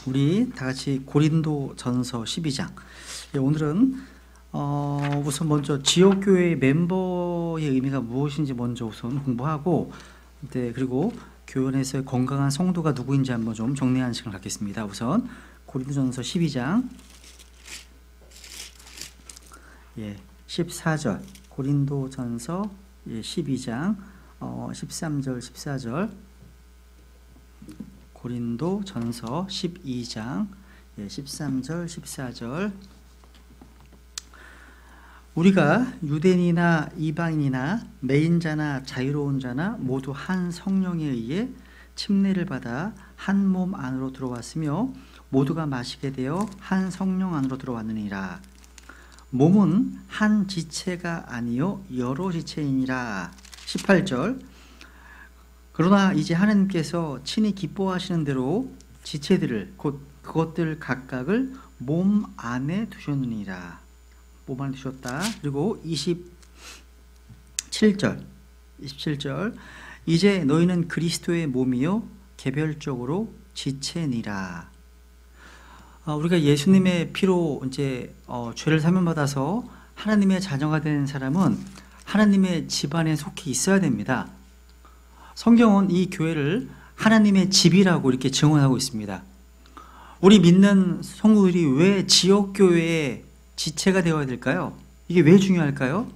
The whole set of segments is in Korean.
우리 다 같이 고린도전서 12장. 오늘은 우선 먼저 지역교회 멤버의 의미가 무엇인지 먼저 우선 공부하고, 그리고 교회에서의 건강한 성도가 누구인지 한번 좀 정리하는 시간을 갖겠습니다. 우선 고린도전서 12장 14절, 고린도전서 12장 13절 14절, 고린도전서 12장 13절 14절. 우리가 유대인이나 이방인이나 매인자나 자유로운 자나 모두 한 성령에 의해 침례를 받아 한 몸 안으로 들어왔으며 모두가 마시게 되어 한 성령 안으로 들어왔느니라. 몸은 한 지체가 아니요 여러 지체이니라. 18절. 그러나 이제 하나님께서 친히 기뻐하시는 대로 지체들을 곧 그것들 각각을 몸 안에 두셨느니라. 몸 안에 두셨다. 그리고 27절 이제 너희는 그리스도의 몸이요 개별적으로 지체니라. 우리가 예수님의 피로 이제 죄를 사면받아서 하나님의 자녀가 된 사람은 하나님의 집안에 속해 있어야 됩니다. 성경은 이 교회를 하나님의 집이라고 이렇게 증언하고 있습니다. 우리 믿는 성도들이 왜 지역교회의 지체가 되어야 될까요? 이게 왜 중요할까요?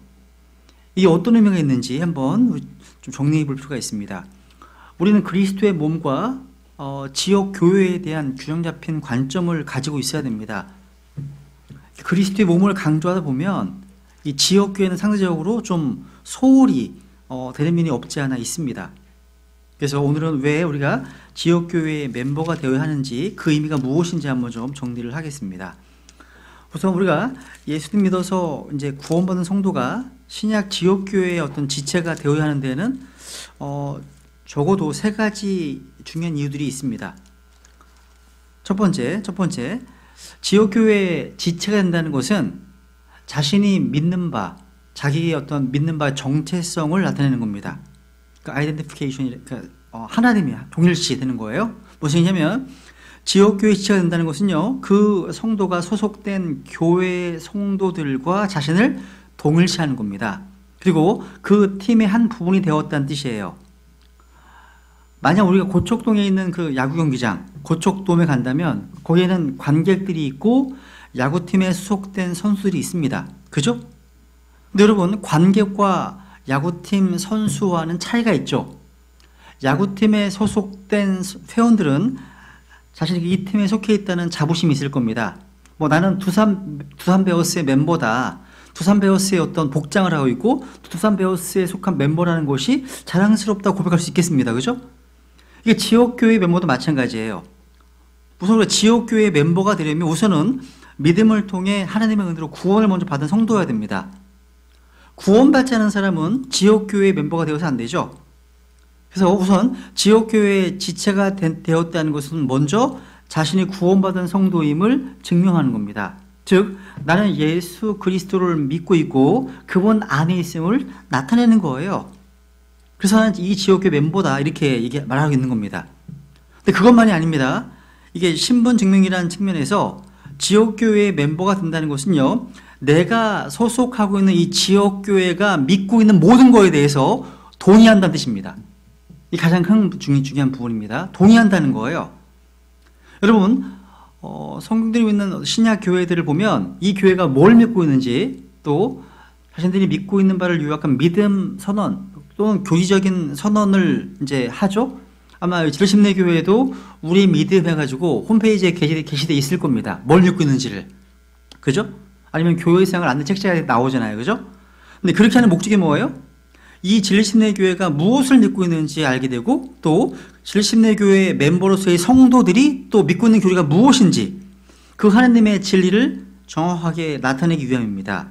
이게 어떤 의미가 있는지 한번 좀 정리해 볼 필요가 있습니다. 우리는 그리스도의 몸과 지역교회에 대한 균형 잡힌 관점을 가지고 있어야 됩니다. 그리스도의 몸을 강조하다 보면 이 지역교회는 상대적으로 좀 소홀히 되는 면이 없지 않아 있습니다. 그래서 오늘은 왜 우리가 지역교회의 멤버가 되어야 하는지, 그 의미가 무엇인지 한번 좀 정리를 하겠습니다. 우선 우리가 예수님 믿어서 이제 구원받은 성도가 신약 지역교회의 어떤 지체가 되어야 하는 데는 적어도 세 가지 중요한 이유들이 있습니다. 첫 번째, 지역교회의 지체가 된다는 것은 자신이 믿는 바, 자기의 어떤 믿는 바의 정체성을 나타내는 겁니다. 아이덴티피케이션이 하나님이 동일시 되는 거예요. 무슨 얘기냐면 지역교회 지체가 된다는 것은요, 그 성도가 소속된 교회 성도들과 자신을 동일시하는 겁니다. 그리고 그 팀의 한 부분이 되었다는 뜻이에요. 만약 우리가 고척동에 있는 그 야구 경기장, 고척돔에 간다면 거기에는 관객들이 있고 야구팀에 소속된 선수들이 있습니다. 그죠? 근데 여러분, 관객과 야구팀 선수와는 차이가 있죠. 야구팀에 소속된 회원들은 자신이 이 팀에 속해 있다는 자부심이 있을 겁니다. 나는 두산 베어스의 멤버다. 두산 베어스의 어떤 복장을 하고 있고 두산 베어스에 속한 멤버라는 것이 자랑스럽다고 고백할 수 있겠습니다. 그죠? 이게 지역교회 멤버도 마찬가지예요. 우선 우리가 지역교회 멤버가 되려면 우선은 믿음을 통해 하나님의 은혜로 구원을 먼저 받은 성도여야 됩니다. 구원받지 않은 사람은 지역교회 멤버가 되어서 안 되죠. 그래서 우선 지역교회의 지체가 되었다는 것은 먼저 자신이 구원받은 성도임을 증명하는 겁니다. 즉, 나는 예수 그리스도를 믿고 있고 그분 안에 있음을 나타내는 거예요. 그래서 나는 이 지역교회 멤버다, 이렇게 말하고 있는 겁니다. 근데 그것만이 아닙니다. 이게 신분 증명이라는 측면에서 지역교회의 멤버가 된다는 것은요, 내가 소속하고 있는 이 지역교회가 믿고 있는 모든 거에 대해서 동의한다는 뜻입니다. 이 가장 큰 중요한 부분입니다. 동의한다는 거예요. 여러분, 성경들이 믿는 신약 교회들을 보면 이 교회가 뭘 믿고 있는지, 또 자신들이 믿고 있는 바를 요약한 믿음 선언 또는 교리적인 선언을 이제 하죠. 아마 지르심내 교회에도 우리 믿음 해가지고 홈페이지에 게시되어 있을 겁니다. 뭘 믿고 있는지를. 그죠? 아니면 교회생활 안내 책자에 나오잖아요. 그죠? 근데 그렇게 하는 목적이 뭐예요? 이 진리심내 교회가 무엇을 믿고 있는지 알게 되고, 또 진리심내 교회의 멤버로서의 성도들이 또 믿고 있는 교리가 무엇인지, 그 하나님의 진리를 정확하게 나타내기 위함입니다.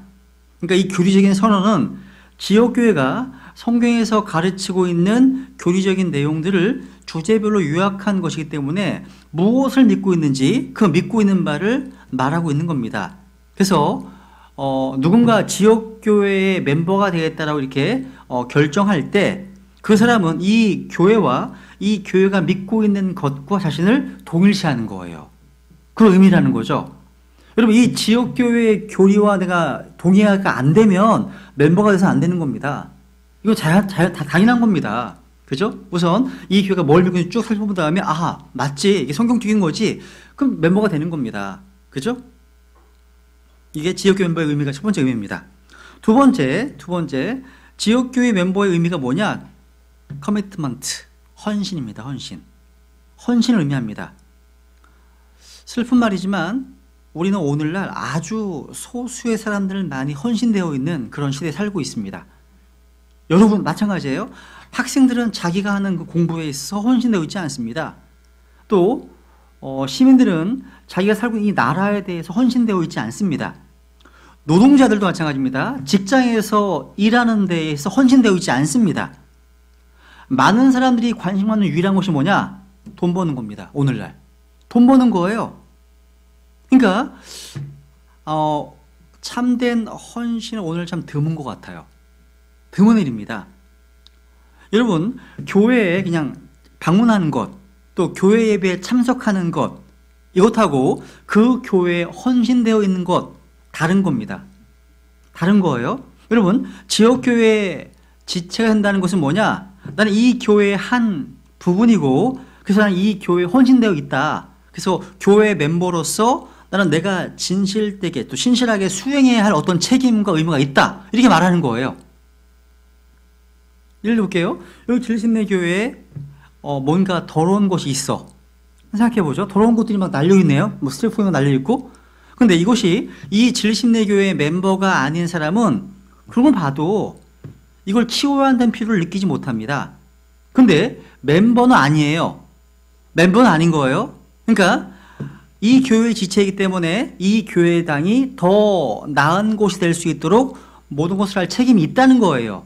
그러니까 이 교리적인 선언은 지역교회가 성경에서 가르치고 있는 교리적인 내용들을 주제별로 요약한 것이기 때문에 무엇을 믿고 있는지 그 믿고 있는 바를 말하고 있는 겁니다. 그래서 누군가 지역교회의 멤버가 되겠다라고 이렇게 결정할 때 그 사람은 이 교회와 이 교회가 믿고 있는 것과 자신을 동일시하는 거예요. 그런 의미라는 거죠. 여러분, 이 지역교회 교리와 내가 동의가 안 되면 멤버가 돼서 안 되는 겁니다. 이거 다 당연한 겁니다. 그죠? 우선 이 교회가 뭘 믿고 있는지 쭉 살펴본 다음에 아, 맞지, 이게 성경적인 거지, 그럼 멤버가 되는 겁니다. 그죠? 이게 지역교회 멤버의 의미가 첫 번째 의미입니다. 두 번째 지역교회 멤버의 의미가 뭐냐? 커미트먼트, 헌신입니다. 헌신을 의미합니다. 슬픈 말이지만 우리는 오늘날 아주 소수의 사람들 많이 헌신되어 있는 그런 시대에 살고 있습니다. 여러분 마찬가지예요. 학생들은 자기가 하는 그 공부에 있어서 헌신되어 있지 않습니다. 또 시민들은 자기가 살고 있는 이 나라에 대해서 헌신되어 있지 않습니다. 노동자들도 마찬가지입니다. 직장에서 일하는 데에서 헌신되어 있지 않습니다. 많은 사람들이 관심 갖는 유일한 것이 뭐냐? 돈 버는 겁니다. 오늘날 돈 버는 거예요. 그러니까 참된 헌신은 오늘 참 드문 것 같아요. 드문 일입니다. 여러분, 교회에 그냥 방문하는 것, 또 교회 예배에 참석하는 것, 이것하고 그 교회에 헌신되어 있는 것 다른 겁니다. 다른 거예요. 여러분, 지역교회에 지체가 된다는 것은 뭐냐? 나는 이 교회의 한 부분이고, 그래서 나는 이 교회에 헌신되어 있다. 그래서 교회 멤버로서 나는 내가 진실되게 또 신실하게 수행해야 할 어떤 책임과 의무가 있다. 이렇게 말하는 거예요. 예를 들어볼게요. 여기 진리심내 교회에 뭔가 더러운 것이 있어. 생각해보죠. 더러운 것들이 막 날려있네요. 뭐 스티로폼이 날려있고. 근데 이것이 이 진리심내 교회의 멤버가 아닌 사람은 그런 걸 봐도 이걸 치워야 한다는 필요를 느끼지 못합니다. 근데 멤버는 아니에요. 멤버는 아닌 거예요. 그러니까 이 교회의 지체이기 때문에 이 교회당이 더 나은 곳이 될 수 있도록 모든 것을 할 책임이 있다는 거예요.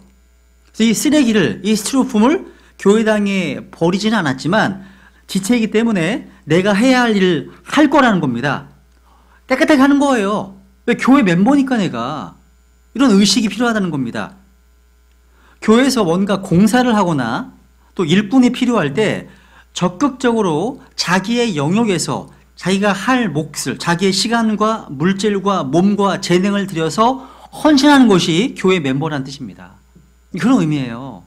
그래서 이 쓰레기를, 이 스티로폼을 교회당에 버리지는 않았지만 지체이기 때문에 내가 해야 할 일을 할 거라는 겁니다. 깨끗하게 하는 거예요. 왜? 교회 멤버니까 내가. 이런 의식이 필요하다는 겁니다. 교회에서 뭔가 공사를 하거나 또 일꾼이 필요할 때 적극적으로 자기의 영역에서 자기가 할 몫을, 자기의 시간과 물질과 몸과 재능을 들여서 헌신하는 것이 교회 멤버라는 뜻입니다. 그런 의미예요.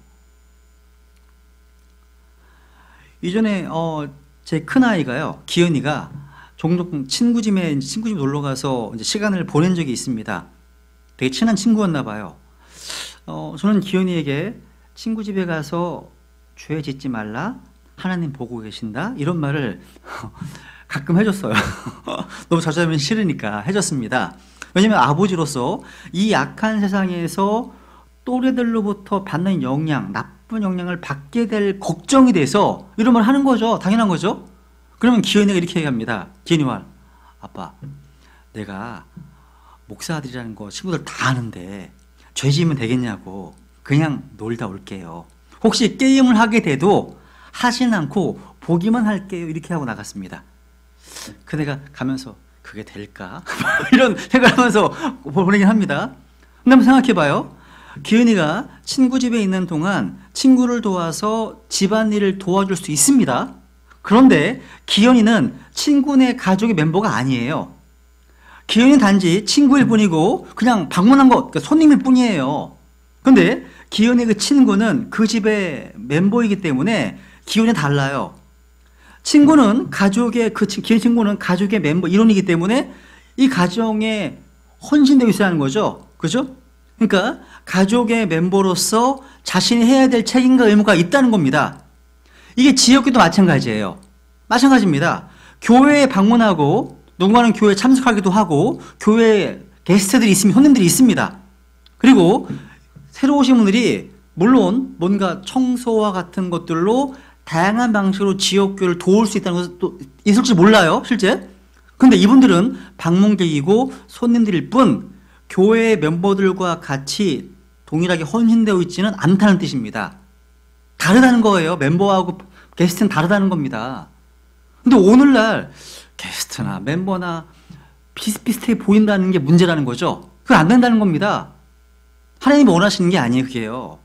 이전에 제 큰아이가요, 기현이가 종종 친구 집에 놀러 가서 이제 시간을 보낸 적이 있습니다. 되게 친한 친구였나 봐요. 저는 기현이에게 친구 집에 가서 죄 짓지 말라, 하나님 보고 계신다, 이런 말을 가끔 해줬어요. 너무 자주 하면 싫으니까 해줬습니다. 왜냐면 아버지로서 이 약한 세상에서 또래들로부터 받는 영향, 나쁜 영향을 받게 될 걱정이 돼서 이런 말 하는 거죠. 당연한 거죠. 그러면 기현이가 이렇게 얘기합니다. 기현이와 아빠, 내가 목사 아들이라는 거 친구들 다 아는데 죄 지으면 되겠냐고, 그냥 놀다 올게요. 혹시 게임을 하게 돼도 하진 않고 보기만 할게요. 이렇게 하고 나갔습니다. 그 내가 가면서 그게 될까? 이런 생각을 하면서 보내긴 합니다. 근데 한번 생각해봐요. 기은이가 친구 집에 있는 동안 친구를 도와서 집안일을 도와줄 수 있습니다. 그런데 기현이는 친구네 가족의 멤버가 아니에요. 기현이는 단지 친구일 뿐이고 그냥 방문한 것, 그러니까 손님일 뿐이에요. 근데 기현의 그 친구는 그 집의 멤버이기 때문에 기현이 달라요. 친구는 가족의, 기현 친구는 가족의 멤버 일원이기 때문에 이 가정에 헌신되어 있어야 하는 거죠. 그죠? 그러니까 가족의 멤버로서 자신이 해야 될 책임과 의무가 있다는 겁니다. 이게 지역교도 마찬가지예요. 마찬가지입니다. 교회에 방문하고 누군가는 교회에 참석하기도 하고 교회에 게스트들이 있으면 손님들이 있습니다. 그리고 새로 오신 분들이 물론 뭔가 청소와 같은 것들로 다양한 방식으로 지역교회를 도울 수 있다는 것도 있을지 몰라요, 실제. 근데 이분들은 방문객이고 손님들일 뿐 교회 멤버들과 같이 동일하게 헌신되어 있지는 않다는 뜻입니다. 다르다는 거예요. 멤버하고 게스트는 다르다는 겁니다. 근데 오늘날 게스트나 멤버나 비슷비슷해 보인다는 게 문제라는 거죠. 그건 안 된다는 겁니다. 하나님이 원하시는 게 아니에요, 그게요.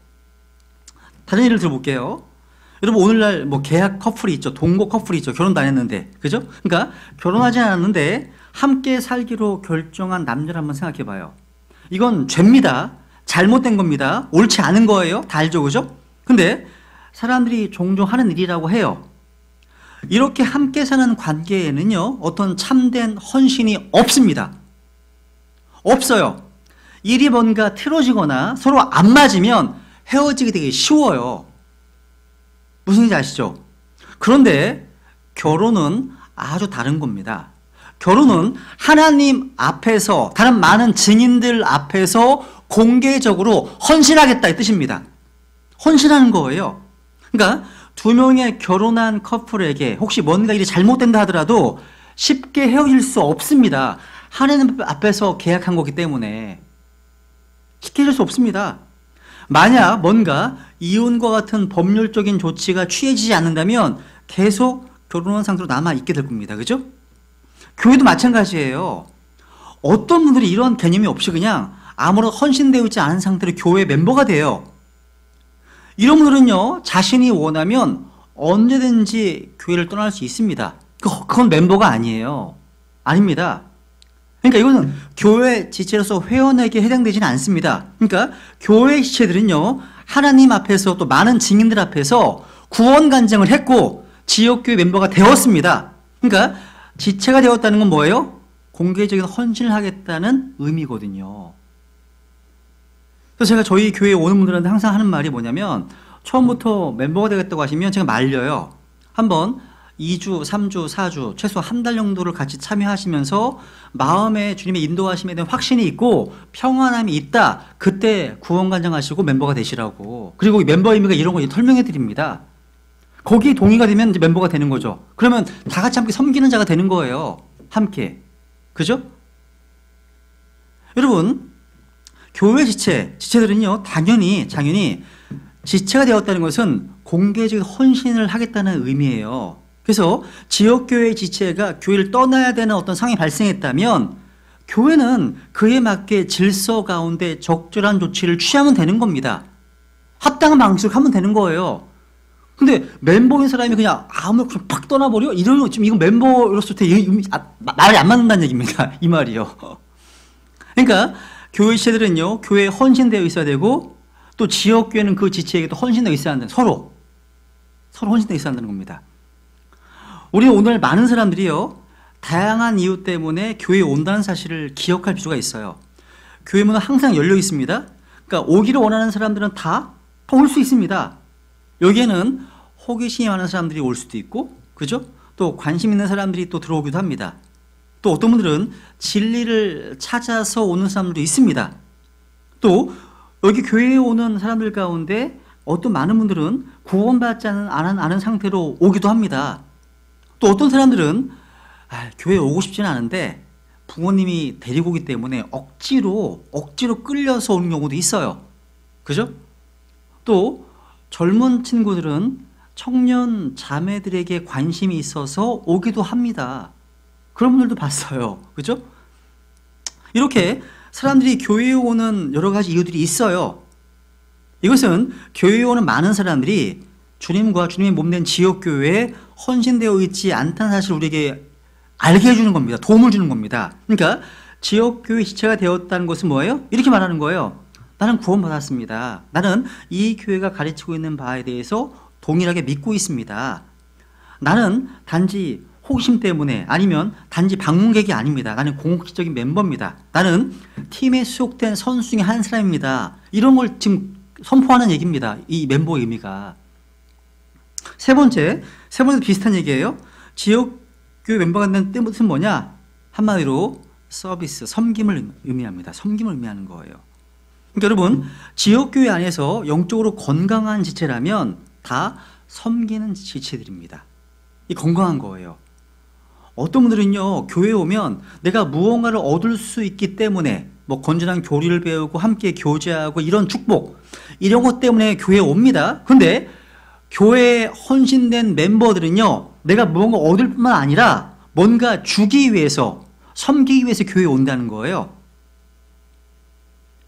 다른 예를 들어볼게요. 여러분 오늘날 뭐 계약 커플이 있죠. 동거 커플이 있죠. 결혼도 안 했는데. 그죠? 그러니까 결혼하지 않았는데 함께 살기로 결정한 남녀를 한번 생각해 봐요. 이건 죄입니다. 잘못된 겁니다. 옳지 않은 거예요. 다 알죠. 그죠? 근데 사람들이 종종 하는 일이라고 해요. 이렇게 함께 사는 관계에는요, 어떤 참된 헌신이 없습니다. 없어요. 일이 뭔가 틀어지거나 서로 안 맞으면 헤어지기 되게 쉬워요. 무슨 얘기인지 아시죠? 그런데 결혼은 아주 다른 겁니다. 결혼은 하나님 앞에서, 다른 많은 증인들 앞에서 공개적으로 헌신하겠다 이 뜻입니다. 헌신하는 거예요. 그러니까 두 명의 결혼한 커플에게 혹시 뭔가 일이 잘못된다 하더라도 쉽게 헤어질 수 없습니다. 하나님 앞에서 계약한 거기 때문에 쉽게 헤어질 수 없습니다. 만약 뭔가 이혼과 같은 법률적인 조치가 취해지지 않는다면 계속 결혼한 상태로 남아있게 될 겁니다. 그죠? 교회도 마찬가지예요. 어떤 분들이 이런 개념이 없이 그냥 아무런 헌신되어 있지 않은 상태로 교회 멤버가 돼요. 이런 분들은요, 자신이 원하면 언제든지 교회를 떠날 수 있습니다. 그건 멤버가 아니에요. 아닙니다. 그러니까 이거는 교회 지체로서 회원에게 해당되지는 않습니다. 그러니까 교회 지체들은요, 하나님 앞에서 또 많은 증인들 앞에서 구원 간증을 했고 지역교회 멤버가 되었습니다. 그러니까 지체가 되었다는 건 뭐예요? 공개적인 헌신을 하겠다는 의미거든요. 그래서 제가 저희 교회에 오는 분들한테 항상 하는 말이 뭐냐면, 처음부터 멤버가 되겠다고 하시면 제가 말려요. 한번 2주, 3주, 4주, 최소 한 달 정도를 같이 참여하시면서 마음에 주님의 인도하심에 대한 확신이 있고 평안함이 있다. 그때 구원 간증하시고 멤버가 되시라고. 그리고 멤버 의미가 이런 거 설명해 드립니다. 거기에 동의가 되면 이제 멤버가 되는 거죠. 그러면 다 같이 함께 섬기는 자가 되는 거예요. 함께. 그죠? 여러분, 교회 지체들은요, 당연히 지체가 되었다는 것은 공개적인 헌신을 하겠다는 의미예요. 그래서 지역교회 지체가 교회를 떠나야 되는 어떤 상황이 발생했다면 교회는 그에 맞게 질서 가운데 적절한 조치를 취하면 되는 겁니다. 합당한 방식으로 하면 되는 거예요. 근데 멤버인 사람이 그냥 아무렇게나 팍 떠나버려? 이러면 지금 이건 멤버로서 말이 안 맞는다는 얘기입니다. 이 말이요. 그러니까 교회 지체들은요, 교회에 헌신되어 있어야 되고 또 지역교회는 그 지체에게도 헌신되어 있어야 한다는, 서로 헌신되어 있어야 한다는 겁니다. 우리 오늘 많은 사람들이요, 다양한 이유 때문에 교회에 온다는 사실을 기억할 필요가 있어요. 교회 문은 항상 열려 있습니다. 그러니까 오기를 원하는 사람들은 다 올 수 있습니다. 여기에는 호기심이 많은 사람들이 올 수도 있고, 그죠? 또 관심 있는 사람들이 또 들어오기도 합니다. 또 어떤 분들은 진리를 찾아서 오는 사람들도 있습니다. 또 여기 교회에 오는 사람들 가운데 어떤 많은 분들은 구원받지 않은 상태로 오기도 합니다. 또 어떤 사람들은 교회에 오고 싶지는 않은데 부모님이 데리고 오기 때문에 억지로 끌려서 오는 경우도 있어요. 그죠? 또 젊은 친구들은 청년 자매들에게 관심이 있어서 오기도 합니다. 그런 분들도 봤어요. 그죠? 이렇게 사람들이 교회에 오는 여러 가지 이유들이 있어요. 이것은 교회에 오는 많은 사람들이 주님과 주님의 몸된 지역교회에 헌신되어 있지 않다는 사실을 우리에게 알게 해주는 겁니다. 도움을 주는 겁니다. 그러니까 지역교회 지체가 되었다는 것은 뭐예요? 이렇게 말하는 거예요. 나는 구원받았습니다. 나는 이 교회가 가르치고 있는 바에 대해서 동일하게 믿고 있습니다. 나는 단지 호기심 때문에, 아니면 단지 방문객이 아닙니다. 나는 공식적인 멤버입니다. 나는 팀에 소속된 선수 중에 한 사람입니다. 이런 걸 지금 선포하는 얘기입니다. 이 멤버의 의미가. 세 번째 비슷한 얘기예요. 지역교회 멤버가 된다는 뜻은 뭐냐? 한마디로 서비스, 섬김을 의미합니다. 섬김을 의미하는 거예요. 그러니까 여러분, 지역교회 안에서 영적으로 건강한 지체라면 다 섬기는 지체들입니다. 이 건강한 거예요. 어떤 분들은요, 교회에 오면 내가 무언가를 얻을 수 있기 때문에, 뭐 건전한 교리를 배우고 함께 교제하고 이런 축복, 이런 것 때문에 교회에 옵니다. 근데 교회에 헌신된 멤버들은요, 내가 무언가 얻을 뿐만 아니라 뭔가 주기 위해서, 섬기기 위해서 교회에 온다는 거예요.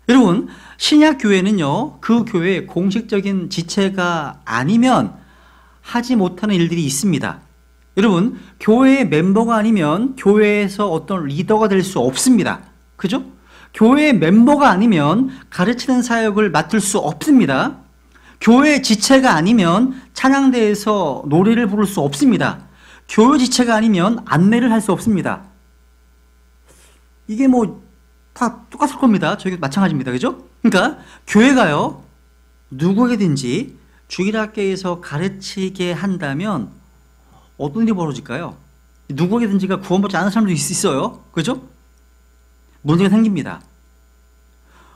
여러분, 신약 교회는요, 그 교회의 공식적인 지체가 아니면 하지 못하는 일들이 있습니다. 여러분, 교회의 멤버가 아니면 교회에서 어떤 리더가 될 수 없습니다. 그죠? 교회의 멤버가 아니면 가르치는 사역을 맡을 수 없습니다. 교회 지체가 아니면 찬양대에서 노래를 부를 수 없습니다. 교회 지체가 아니면 안내를 할 수 없습니다. 이게 뭐 다 똑같을 겁니다. 저희도 마찬가지입니다. 그죠? 그러니까 교회가요, 누구에게든지 주일학교에서 가르치게 한다면 어떤 일이 벌어질까요? 누구에게든지가 구원받지 않은 사람도 있어요. 그죠? 문제가 생깁니다.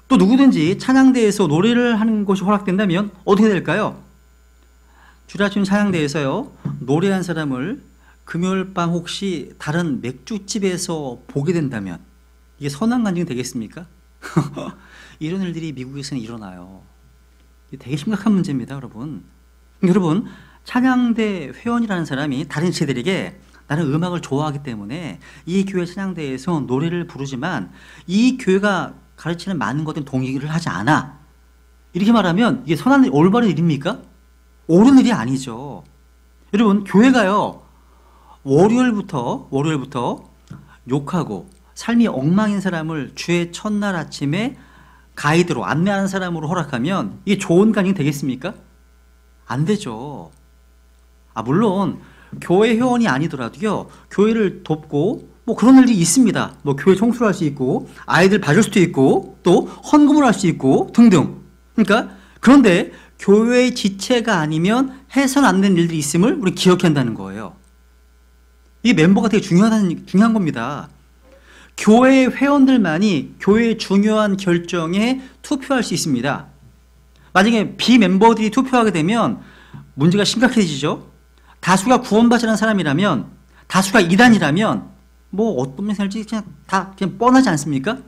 또 누구든지 찬양대에서 노래를 하는 것이 허락된다면 어떻게 될까요? 주일 아침 찬양대에서요, 노래한 사람을 금요일 밤 혹시 다른 맥주집에서 보게 된다면 이게 선한 간증이 되겠습니까? 이런 일들이 미국에서는 일어나요. 이게 되게 심각한 문제입니다, 여러분. 여러분, 찬양대 회원이라는 사람이 다른 지체들에게 나는 음악을 좋아하기 때문에 이 교회 찬양대에서 노래를 부르지만 이 교회가 가르치는 많은 것들은 동의를 하지 않아. 이렇게 말하면 이게 선한, 올바른 일입니까? 옳은 일이 아니죠. 여러분, 교회가요, 월요일부터 욕하고 삶이 엉망인 사람을 주의 첫날 아침에 가이드로 안내하는 사람으로 허락하면 이게 좋은 간증이 되겠습니까? 안 되죠. 물론 교회 회원이 아니더라도요, 교회를 돕고 뭐 그런 일이 있습니다. 뭐 교회 청소를 할 수 있고 아이들 봐줄 수도 있고 또 헌금을 할 수 있고 등등. 그러니까 그런데 교회의 지체가 아니면 해서는 안 되는 일들이 있음을 우리 기억해야 한다는 거예요. 이 멤버가 되게 중요한 겁니다. 교회 회원들만이 교회의 중요한 결정에 투표할 수 있습니다. 만약에 비멤버들이 투표하게 되면 문제가 심각해지죠. 다수가 구원받지 않은 사람이라면, 다수가 이단이라면 뭐 어떤 면이 살지 그냥 뻔하지 않습니까?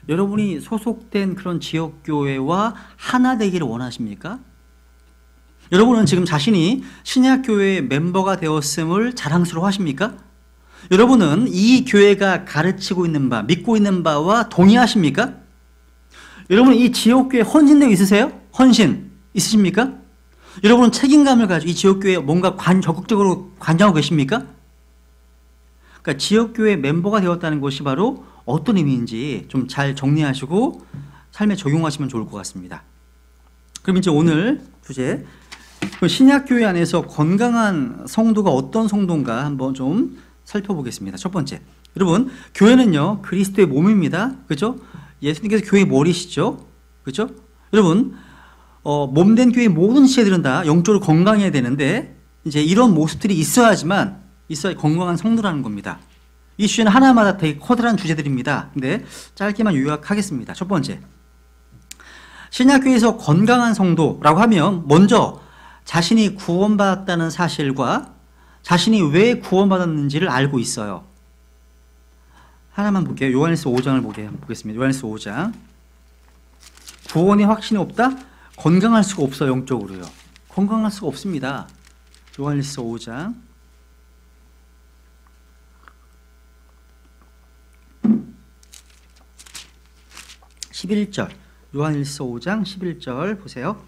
여러분이 소속된 그런 지역교회와 하나 되기를 원하십니까? 여러분은 지금 자신이 신약교회의 멤버가 되었음을 자랑스러워 하십니까? 여러분은 이 교회가 가르치고 있는 바, 믿고 있는 바와 동의하십니까? 여러분 이 지역교회 헌신되어 있으세요? 헌신 있으십니까? 여러분은 책임감을 가지고 이 지역교회에 뭔가 적극적으로 관여하고 계십니까? 그러니까 지역교회 멤버가 되었다는 것이 바로 어떤 의미인지 좀 잘 정리하시고 삶에 적용하시면 좋을 것 같습니다. 그럼 이제 오늘 주제, 신약교회 안에서 건강한 성도가 어떤 성도인가 한번 좀 살펴보겠습니다. 첫 번째, 여러분 교회는요 그리스도의 몸입니다. 그죠? 예수님께서 교회의 머리시죠. 그죠? 여러분 몸된 교회 모든 지체들은 다 영적으로 건강해야 되는데 이제 이런 모습들이 있어야 건강한 성도라는 겁니다. 이 주제는 하나마다 되게 커다란 주제들입니다. 근데 짧게만 요약하겠습니다. 첫 번째, 신약교회에서 건강한 성도라고 하면 먼저 자신이 구원받았다는 사실과 자신이 왜 구원받았는지를 알고 있어요. 하나만 볼게요. 요한일서 5장을 보겠습니다. 요한일서 5장. 구원의 확신이 없다? 건강할 수가 없어요. 영적으로요. 건강할 수가 없습니다. 요한일서 5장 11절, 요한일서 5장 11절 보세요.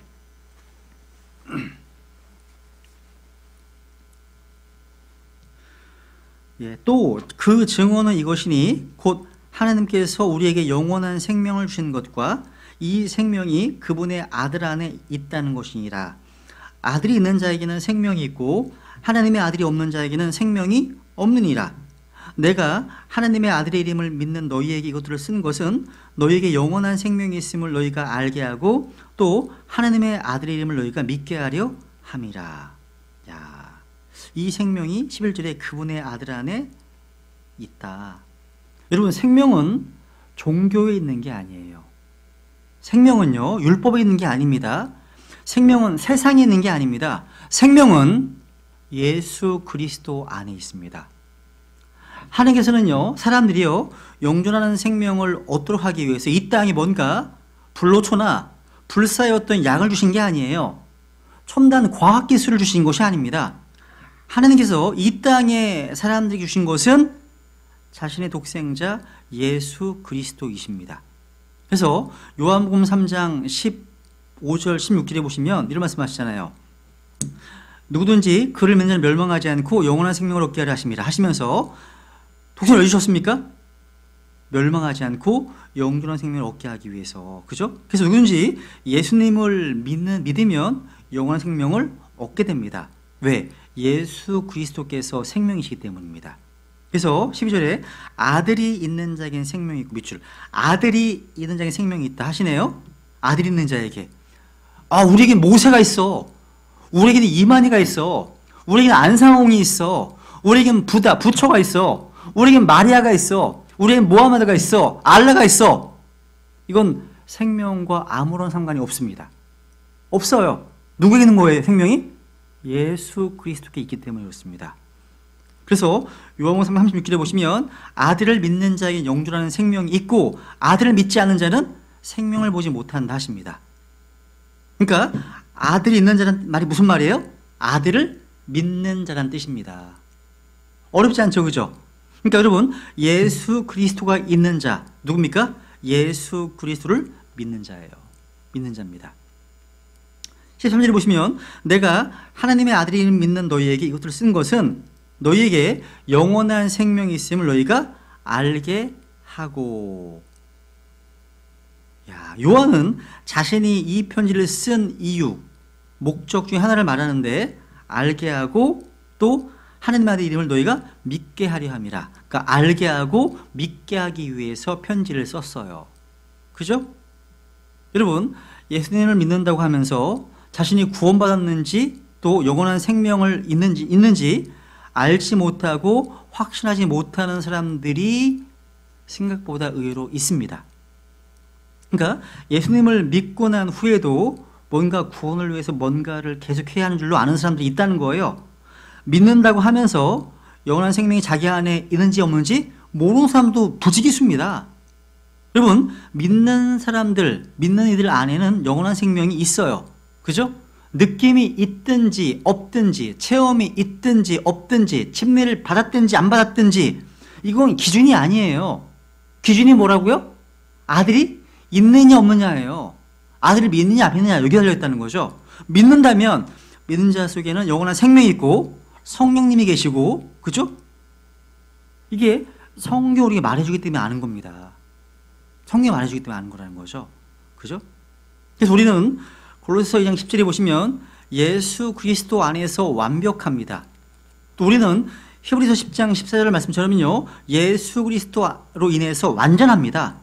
또 그 증언은 이것이니 곧 하나님께서 우리에게 영원한 생명을 주신 것과 이 생명이 그분의 아들 안에 있다는 것이니라. 아들이 있는 자에게는 생명이 있고 하나님의 아들이 없는 자에게는 생명이 없느니라. 내가 하나님의 아들의 이름을 믿는 너희에게 이것들을 쓴 것은 너희에게 영원한 생명이 있음을 너희가 알게 하고 또 하나님의 아들의 이름을 너희가 믿게 하려 함이라. 이 생명이 11절에 그분의 아들 안에 있다. 여러분 생명은 종교에 있는 게 아니에요. 생명은요 율법에 있는 게 아닙니다. 생명은 세상에 있는 게 아닙니다. 생명은 예수 그리스도 안에 있습니다. 하나님께서는요 사람들이요 영존하는 생명을 얻도록 하기 위해서 이 땅에 뭔가 불로초나 불사의 어떤 약을 주신 게 아니에요. 첨단 과학기술을 주신 것이 아닙니다. 하나님께서 이 땅에 사람들에게 주신 것은 자신의 독생자 예수 그리스도이십니다. 그래서 요한복음 3장 5절 16절에 보시면 이런 말씀 하시잖아요. 누구든지 그를 믿는 자는 멸망하지 않고 영원한 생명을 얻게 하려 하심이라 하시면서 독생을 왜 주셨습니까? 멸망하지 않고 영원한 생명을 얻게 하기 위해서. 그죠? 그래서 누구든지 예수님을 믿으면 영원한 생명을 얻게 됩니다. 왜? 예수 그리스도께서 생명이시기 때문입니다. 그래서 12절에 아들이 있는 자에게는 생명이 있고 밑줄 아들이 있는 자에게 생명이 있다 하시네요. 아들이 있는 자에게 우리에게 모세가 있어. 우리에게는 이만희가 있어. 우리에게는 안상홍이 있어. 우리에게는 부처가 있어. 우리에게는 마리아가 있어. 우리에게는 모하메드가 있어. 알라가 있어. 이건 생명과 아무런 상관이 없습니다. 없어요. 누구에게 있는 거예요? 생명이? 예수 그리스도께 있기 때문에 그렇습니다. 그래서 요한복음 36절에 보시면 아들을 믿는 자에게 영존하는 생명이 있고 아들을 믿지 않는 자는 생명을 보지 못한다 하십니다. 그러니까 아들이 있는 자란 말이 무슨 말이에요? 아들을 믿는 자란 뜻입니다. 어렵지 않죠, 그죠? 그러니까 여러분 예수 그리스도가 있는 자 누굽니까? 예수 그리스도를 믿는 자예요. 믿는 자입니다. 13절에 보시면 내가 하나님의 아들이 믿는 너희에게 이것들을 쓴 것은 너희에게 영원한 생명이 있음을 너희가 알게 하고. 요한은 자신이 이 편지를 쓴 이유, 목적 중에 하나를 말하는데 알게 하고 또 하나님의 아들 이름을 너희가 믿게 하려 함이라. 그러니까 알게 하고 믿게 하기 위해서 편지를 썼어요. 그죠? 여러분 예수님을 믿는다고 하면서 자신이 구원받았는지 또 영원한 생명을 있는지 알지 못하고 확신하지 못하는 사람들이 생각보다 의외로 있습니다. 그러니까 예수님을 믿고 난 후에도 뭔가 구원을 위해서 뭔가를 계속해야 하는 줄로 아는 사람들이 있다는 거예요. 믿는다고 하면서 영원한 생명이 자기 안에 있는지 없는지 모르는 사람도 부지기수입니다. 여러분 믿는 이들 안에는 영원한 생명이 있어요. 그죠? 느낌이 있든지 없든지 체험이 있든지 없든지 침례를 받았든지 안 받았든지 이건 기준이 아니에요. 기준이 뭐라고요? 아들이 있느냐 없느냐예요. 아들을 믿느냐 안 믿느냐 여기 달려있다는 거죠. 믿는다면 믿는 자 속에는 영원한 생명이 있고 성령님이 계시고 그죠? 이게 성경이 우리에게 말해주기 때문에 아는 겁니다. 성경이 말해주기 때문에 아는 거라는 거죠. 그죠? 그래서 우리는 골로새서 2장 10절에 보시면 예수 그리스도 안에서 완벽합니다. 또 우리는 히브리서 10장 14절 말씀처럼요 예수 그리스도로 인해서 완전합니다.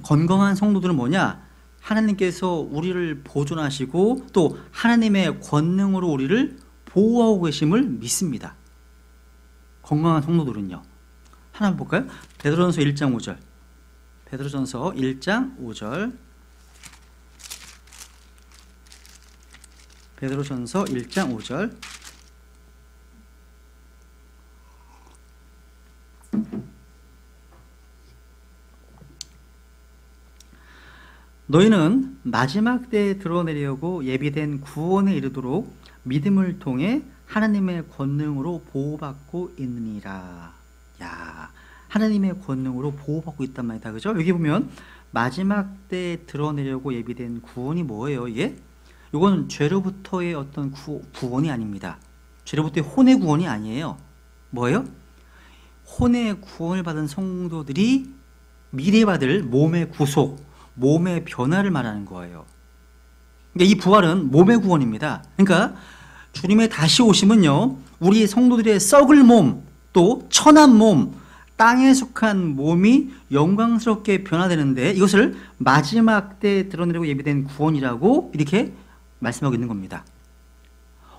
건강한 성도들은 뭐냐? 하나님께서 우리를 보존하시고 또 하나님의 권능으로 우리를 보호하고 계심을 믿습니다. 건강한 성도들은요. 하나 볼까요? 베드로전서 1장 5절. 베드로전서 1장 5절. 베드로전서 1장 5절. 너희는 마지막 때에 드러내려고 예비된 구원에 이르도록 믿음을 통해 하나님의 권능으로 보호받고 있느니라. 하나님의 권능으로 보호받고 있단 말이다. 그죠? 여기 보면 마지막 때에 드러내려고 예비된 구원이 뭐예요? 이게? 이건 죄로부터의 어떤 구원이 아닙니다. 죄로부터의 혼의 구원이 아니에요. 뭐예요? 혼의 구원을 받은 성도들이 미래에 받을 몸의 구속, 몸의 변화를 말하는 거예요. 그러니까 이 부활은 몸의 구원입니다. 그러니까 주님의 다시 오심은요 우리 성도들의 썩을 몸, 또 천한 몸, 땅에 속한 몸이 영광스럽게 변화되는데 이것을 마지막 때에 드러내려고 예비된 구원이라고 이렇게 말씀하고 있는 겁니다.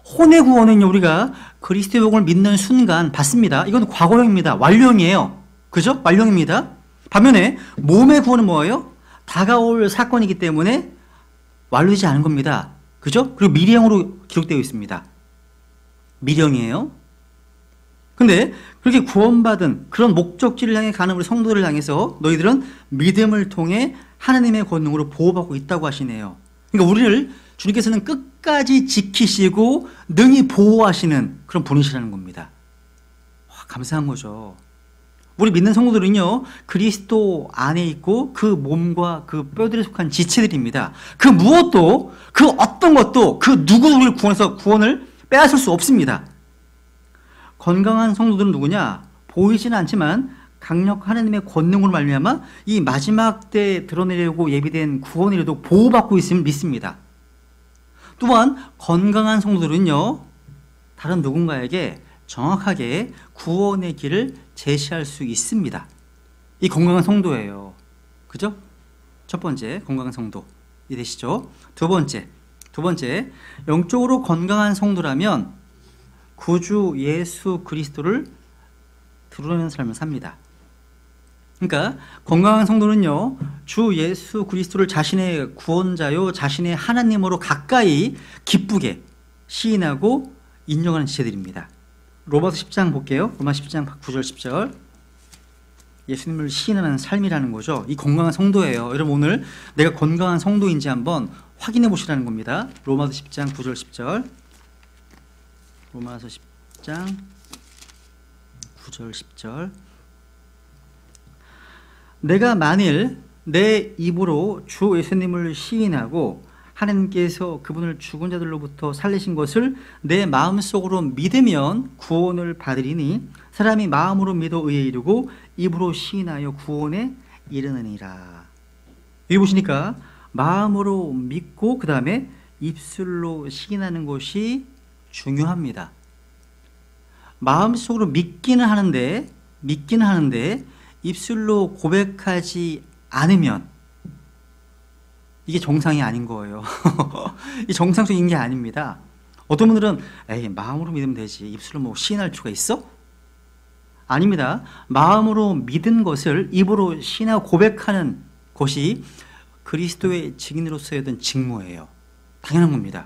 혼의 구원은요 우리가 그리스도의 복음을 믿는 순간 받습니다. 이건 과거형입니다. 완료형이에요. 그죠? 완료형입니다. 반면에 몸의 구원은 뭐예요? 다가올 사건이기 때문에 완료되지 않은 겁니다. 그죠? 그리고 미래형으로 기록되어 있습니다. 미래형이에요. 근데 그렇게 구원받은 그런 목적지를 향해 가는 우리 성도들을 향해서 너희들은 믿음을 통해 하나님의 권능으로 보호받고 있다고 하시네요. 그러니까 우리를 주님께서는 끝까지 지키시고 능히 보호하시는 그런 분이시라는 겁니다. 감사한 거죠. 우리 믿는 성도들은요, 그리스도 안에 있고 그 몸과 그 뼈들에 속한 지체들입니다. 그 무엇도, 그 어떤 것도 그 누구도 우리를 구원해서 구원을 빼앗을 수 없습니다. 건강한 성도들은 누구냐? 보이지는 않지만 강력 하나님의 권능으로 말미암아 이 마지막 때 드러내려고 예비된 구원이라도 보호받고 있음을 믿습니다. 또한 건강한 성도들은요, 다른 누군가에게 정확하게 구원의 길을 제시할 수 있습니다. 이 건강한 성도예요. 그죠? 첫 번째, 건강한 성도. 이해되시죠? 두 번째, 영적으로 건강한 성도라면 구주 예수 그리스도를 드러내는 삶을 삽니다. 그러니까 건강한 성도는요, 주 예수 그리스도를 자신의 구원자요, 자신의 하나님으로 가까이 기쁘게 시인하고 인정하는 지체들입니다. 로마서 10장 볼게요. 로마 10장 9절 10절. 예수님을 시인하는 삶이라는 거죠. 이 건강한 성도예요. 여러분, 오늘 내가 건강한 성도인지 한번 확인해 보시라는 겁니다. 로마서 10장 9절 10절. 로마서 10장 9절 10절. 내가 만일 내 입으로 주 예수님을 시인하고 하나님께서 그분을 죽은 자들로부터 살리신 것을 내 마음속으로 믿으면 구원을 받으리니 사람이 마음으로 믿어 의에 이르고 입으로 시인하여 구원에 이르느니라. 여기 보시니까 마음으로 믿고 그 다음에 입술로 시인하는 것이 중요합니다. 마음속으로 믿기는 하는데 입술로 고백하지 않으면 이게 정상이 아닌 거예요. 이 정상적인 게 아닙니다. 어떤 분들은 에이, 마음으로 믿으면 되지, 입술로 뭐 시인할 필요가 있어? 아닙니다. 마음으로 믿은 것을 입으로 시인하고 고백하는 것이 그리스도의 증인으로서의 어떤 직무예요. 당연한 겁니다.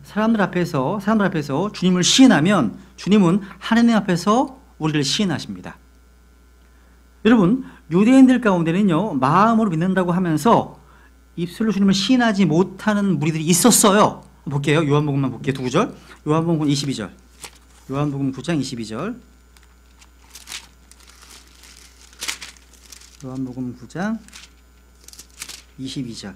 사람들 앞에서 주님을 시인하면 주님은 하나님 앞에서 우리를 시인하십니다. 여러분, 유대인들 가운데는요, 마음으로 믿는다고 하면서 입술로 주님을 시인하지 못하는 무리들이 있었어요. 볼게요. 요한복음만 볼게요. 두 구절. 요한복음 22절. 요한복음 9장 22절. 요한복음 9장 22절.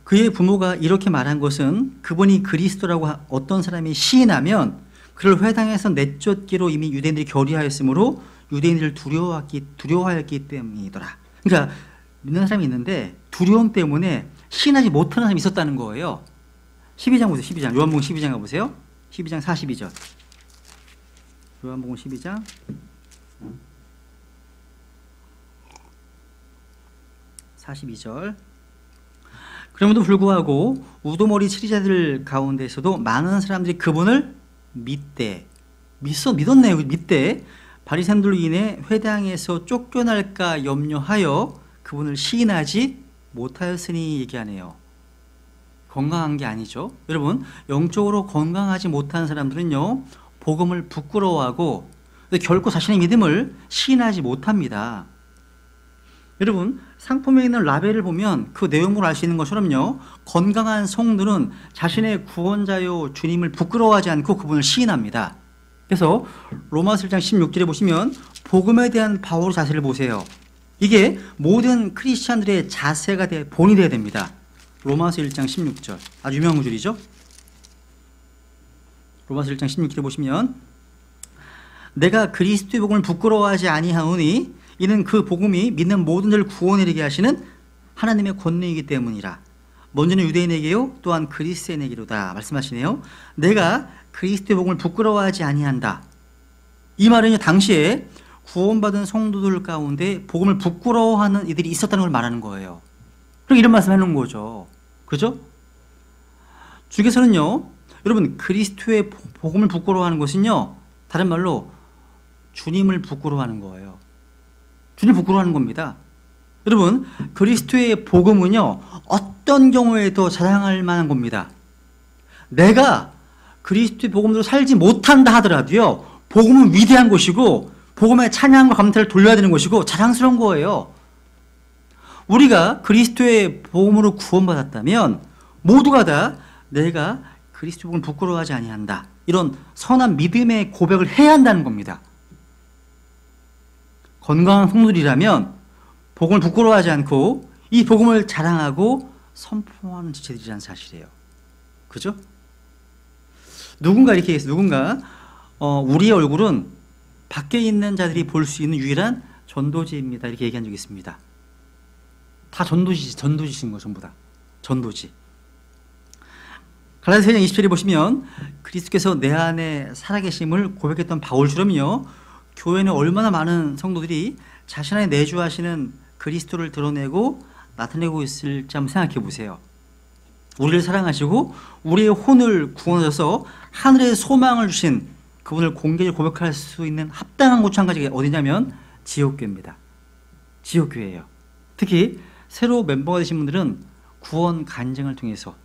그의 부모가 이렇게 말한 것은 그분이 그리스도라고 어떤 사람이 시인하면 그를 회당에서 내쫓기로 이미 유대인들이 결의하였으므로 유대인들을 두려워하였기 때문이더라. 그러니까 믿는 사람이 있는데 두려움 때문에 시인하지 못하는 사람이 있었다는 거예요. 12장 보세요. 12장. 요한복음 12장 가보세요. 12장 42절. 요한복음 12장 42절. 그럼에도 불구하고 우두머리 치리자들 가운데서도 많은 사람들이 그분을 믿었네요. 믿대 바리새인들로 인해 회당에서 쫓겨날까 염려하여 그분을 시인하지 못하였으니 얘기하네요. 건강한 게 아니죠. 여러분, 영적으로 건강하지 못한 사람들은요, 복음을 부끄러워하고 결코 자신의 믿음을 시인하지 못합니다. 여러분, 상품에 있는 라벨을 보면 그 내용을 알 수 있는 것처럼요, 건강한 성도는 자신의 구원자요 주님을 부끄러워하지 않고 그분을 시인합니다. 그래서 로마서 1장 16절에 보시면 복음에 대한 바울의 자세를 보세요. 이게 모든 크리스찬들의 자세가 본이 되어야 됩니다. 로마서 1장 16절, 아주 유명한 구절이죠. 로마서 1장 16절에 보시면 내가 그리스도의 복음을 부끄러워하지 아니하오니 이는 그 복음이 믿는 모든 자를 구원에 이르게 하시는 하나님의 권능이기 때문이라. 먼저는 유대인에게요 또한 그리스도인에게로다 말씀하시네요. 내가 그리스도의 복음을 부끄러워하지 아니한다. 이 말은요, 당시에 구원받은 성도들 가운데 복음을 부끄러워하는 이들이 있었다는 걸 말하는 거예요. 그리고 이런 말씀 해놓은 거죠. 그죠? 주께서는요, 여러분, 그리스도의 복음을 부끄러워하는 것은요, 다른 말로 주님을 부끄러워하는 거예요. 주님 부끄러워하는 겁니다. 여러분, 그리스도의 복음은요, 어떤 경우에도 자랑할 만한 겁니다. 내가 그리스도의 복음으로 살지 못한다 하더라도요, 복음은 위대한 것이고 복음의 찬양과 감사를 돌려야 되는 것이고 자랑스러운 거예요. 우리가 그리스도의 복음으로 구원받았다면 모두가 다 내가 그리스도 복음을 부끄러워하지 아니한다. 이런 선한 믿음의 고백을 해야 한다는 겁니다. 건강한 성도들이라면 복음을 부끄러워하지 않고 이 복음을 자랑하고 선포하는 지체들이라는 사실이에요. 그죠? 누군가 이렇게 얘기했어요. 누군가 우리의 얼굴은 밖에 있는 자들이 볼 수 있는 유일한 전도지입니다. 이렇게 얘기한 적이 있습니다. 다 전도지신 거 전부 다. 전도지. 갈라디아서 4장 27에 보시면 그리스도께서 내 안에 살아계심을 고백했던 바울처럼요. 교회는 얼마나 많은 성도들이 자신 안에 내주하시는 그리스도를 드러내고 나타내고 있을지 한번 생각해 보세요. 우리를 사랑하시고 우리의 혼을 구원하셔서 하늘의 소망을 주신 그분을 공개적으로 고백할 수 있는 합당한 곳 한 가지가 어디냐면 지옥교회입니다. 지옥교회예요. 특히 새로 멤버가 되신 분들은 구원 간증을 통해서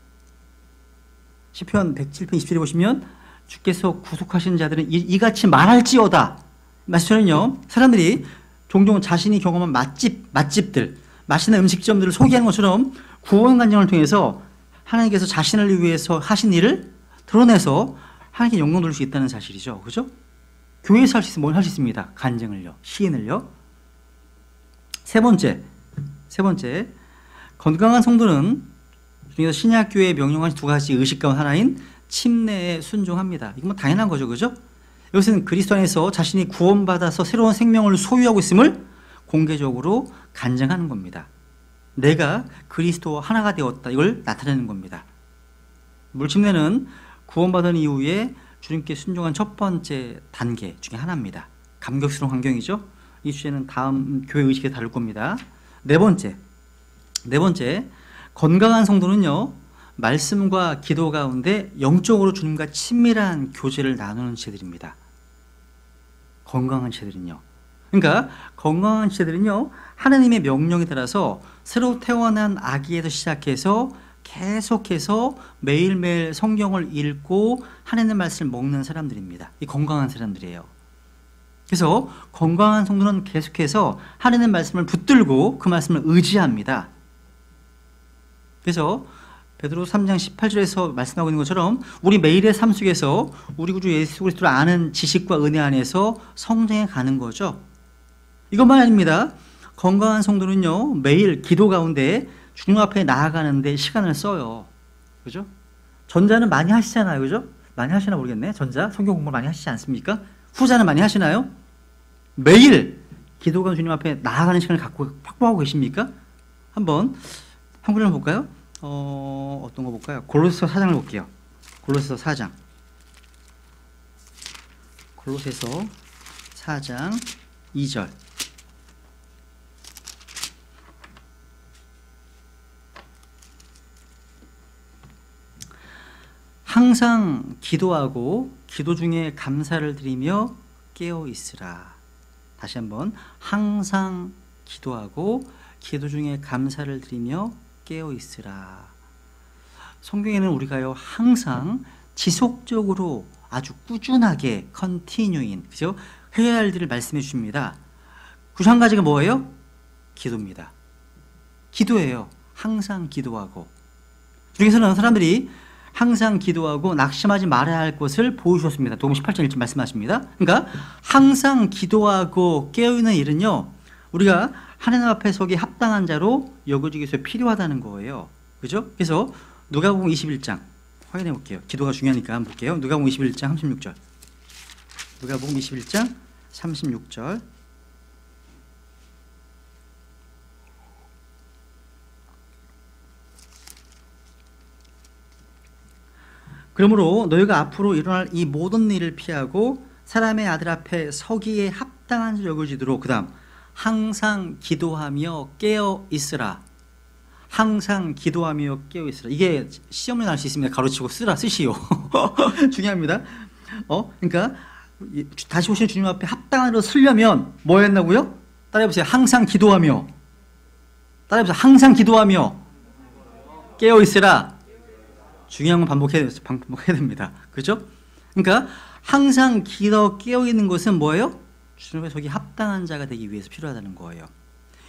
시편 107편 27에 보시면 주께서 구속하신 자들은 이같이 말할지어다. 말씀처럼요. 사람들이 종종 자신이 경험한 맛집들, 맛있는 음식점들을 소개하는 것처럼 구원 간증을 통해서 하나님께서 자신을 위해서 하신 일을 드러내서 하나님께 영광 돌릴 수 있다는 사실이죠. 그죠? 교회에서 할 수 있으면 뭘 할 수 있습니다. 간증을요. 시인을요. 세 번째. 건강한 성도는 중에서 신약교회의 명령하신 두 가지 의식 가운데 하나인 침례에 순종합니다. 이건 뭐 당연한 거죠. 그죠? 이것은 그리스도 안에서 자신이 구원받아서 새로운 생명을 소유하고 있음을 공개적으로 간증하는 겁니다. 내가 그리스도와 하나가 되었다. 이걸 나타내는 겁니다. 물침례는 구원받은 이후에 주님께 순종한 첫 번째 단계 중에 하나입니다. 감격스러운 환경이죠. 이 주제는 다음 교회 의식에 다룰 겁니다. 네 번째, 건강한 성도는요, 말씀과 기도 가운데 영적으로 주님과 친밀한 교제를 나누는 지체들입니다. 건강한 지체들은요. 그러니까 건강한 지체들은요, 하나님의 명령에 따라서 새로 태어난 아기에서 시작해서 계속해서 매일매일 성경을 읽고 하나님의 말씀을 먹는 사람들입니다. 이 건강한 사람들이에요. 그래서 건강한 성도는 계속해서 하나님의 말씀을 붙들고 그 말씀을 의지합니다. 그래서 베드로서 3장 18절에서 말씀하고 있는 것처럼 우리 매일의 삶 속에서 우리 구주 예수 그리스도를 아는 지식과 은혜 안에서 성장해 가는 거죠. 이것만 아닙니다. 건강한 성도는요, 매일 기도 가운데 주님 앞에 나아가는데 시간을 써요. 그죠? 전자는 많이 하시잖아요. 그죠? 많이 하시나 모르겠네. 전자, 성경 공부 많이 하시지 않습니까? 후자는 많이 하시나요? 매일 기도가 주님 앞에 나아가는 시간을 갖고 확보하고 계십니까? 한번 한글을 볼까요? 어떤 거 볼까요? 골로새서 4장을 볼게요. 골로새서 4장. 골로새서 4장 2절. 항상 기도하고 기도 중에 감사를 드리며 깨어 있으라. 다시 한번 항상 기도하고 기도 중에 감사를 드리며 깨어 있으라. 성경에는 우리가요 항상 지속적으로 아주 꾸준하게 continuing, 그죠? 해야 할 일을 말씀해 주십니다. 그 한 가지가 뭐예요? 기도입니다. 기도예요. 항상 기도하고. 중에서는 사람들이 항상 기도하고 낙심하지 말아야 할 것을 보여주셨습니다. 도금 18장 1절 말씀하십니다. 그러니까 항상 기도하고 깨어있는 일은요, 우리가 하나님 앞에 서기 합당한 자로 여겨지기 위해서 필요하다는 거예요. 그죠? 그래서 누가복음 21장 확인해 볼게요. 기도가 중요하니까 한번 볼게요. 누가복음 21장 36절. 누가복음 21장 36절. 그러므로 너희가 앞으로 일어날 이 모든 일을 피하고 사람의 아들 앞에 서기에 합당한 줄 여겨지도록, 그 다음 항상 기도하며 깨어 있으라. 항상 기도하며 깨어 있으라. 이게 시험에 나올 수 있습니다. 가로치고 쓰시오. 중요합니다. 그러니까 다시 오신 주님 앞에 합당한 대로 서려면 뭐 했나고요? 따라해보세요. 항상 기도하며. 따라해보세요. 항상 기도하며 깨어 있으라. 중요한 건 반복해야 됩니다. 그죠? 그러니까 항상 깨어 있는 것은 뭐예요? 주님의 속이 합당한 자가 되기 위해서 필요하다는 거예요.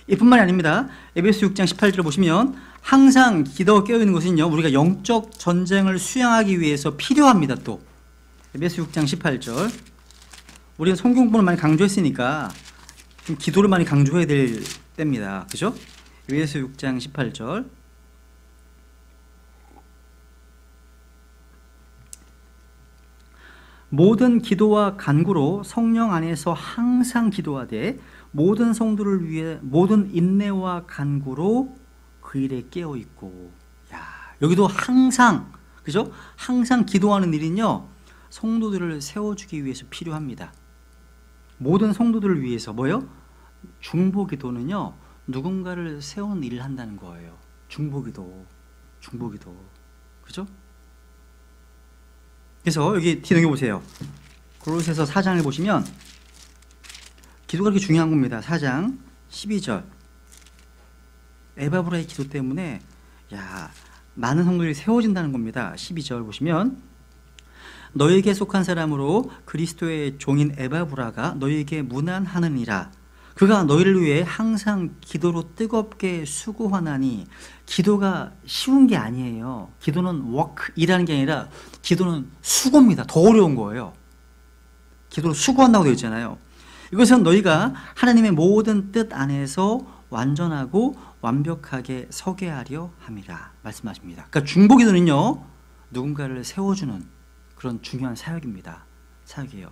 이뿐만이 아닙니다. 에베소 6장 18절을 보시면 항상 기도가 깨어있는 것은요, 우리가 영적 전쟁을 수행하기 위해서 필요합니다. 또 에베소 6장 18절, 우리는 성경본을 많이 강조했으니까 좀 기도를 많이 강조해야 될 때입니다. 그죠? 에베소 6장 18절, 모든 기도와 간구로 성령 안에서 항상 기도하되 모든 성도를 위해 모든 인내와 간구로 그 일에 깨어 있고. 야, 여기도 항상, 그죠? 항상 기도하는 일은요, 성도들을 세워주기 위해서 필요합니다. 모든 성도들을 위해서 뭐요? 중보기도는요, 누군가를 세우는 일을 한다는 거예요. 중보기도, 그죠? 그래서 여기 뒤에 보세요. 골로새서 4장을 보시면 기도가 그렇게 중요한 겁니다. 4장 12절. 에바브라의 기도 때문에 많은 성도들이 세워진다는 겁니다. 12절 보시면, 너에게 속한 사람으로 그리스도의 종인 에바브라가 너에게 문안하느니라. 그가 너희를 위해 항상 기도로 뜨겁게 수고하나니. 기도가 쉬운 게 아니에요. 기도는 워크, 일하는 게 아니라 기도는 수고입니다. 더 어려운 거예요. 기도로 수고한다고 되어 있잖아요. 이것은 너희가 하나님의 모든 뜻 안에서 완전하고 완벽하게 서게 하려 함이라 말씀하십니다. 그러니까 중보기도는요, 누군가를 세워주는 그런 중요한 사역입니다. 사역이에요.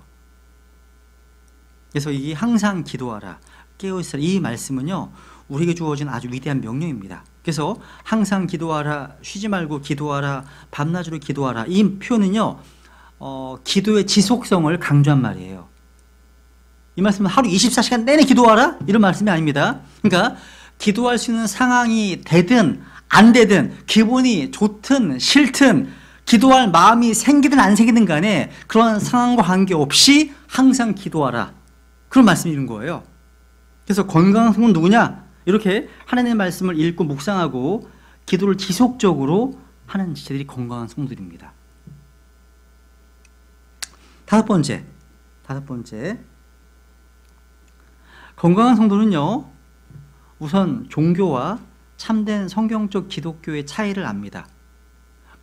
그래서 이 항상 기도하라, 깨어있으라, 이 말씀은요, 우리에게 주어진 아주 위대한 명령입니다. 그래서 항상 기도하라, 쉬지 말고 기도하라, 밤낮으로 기도하라, 이 표현은요, 기도의 지속성을 강조한 말이에요. 이 말씀은 하루 24시간 내내 기도하라, 이런 말씀이 아닙니다. 그러니까 기도할 수 있는 상황이 되든 안 되든, 기분이 좋든 싫든, 기도할 마음이 생기든 안 생기든 간에 그런 상황과 관계없이 항상 기도하라, 그런 말씀이 있는 거예요. 그래서 건강한 성도는 누구냐? 이렇게 하나님의 말씀을 읽고 묵상하고 기도를 지속적으로 하는 지체들이 건강한 성도들입니다. 다섯 번째, 건강한 성도는요, 우선 종교와 참된 성경적 기독교의 차이를 압니다.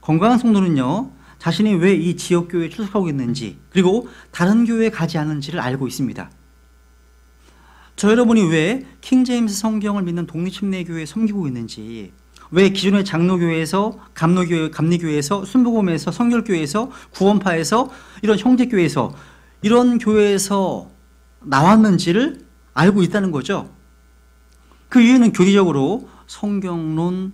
건강한 성도는요, 자신이 왜 이 지역교회에 출석하고 있는지, 그리고 다른 교회에 가지 않는지를 알고 있습니다. 저 여러분이 왜 킹제임스 성경을 믿는 독립침례교회에 섬기고 있는지, 왜 기존의 장로교회에서, 감리교회에서, 순복음에서, 성결교회에서, 구원파에서, 이런 형제교회에서, 이런 교회에서 나왔는지를 알고 있다는 거죠. 그 이유는 교리적으로 성경론,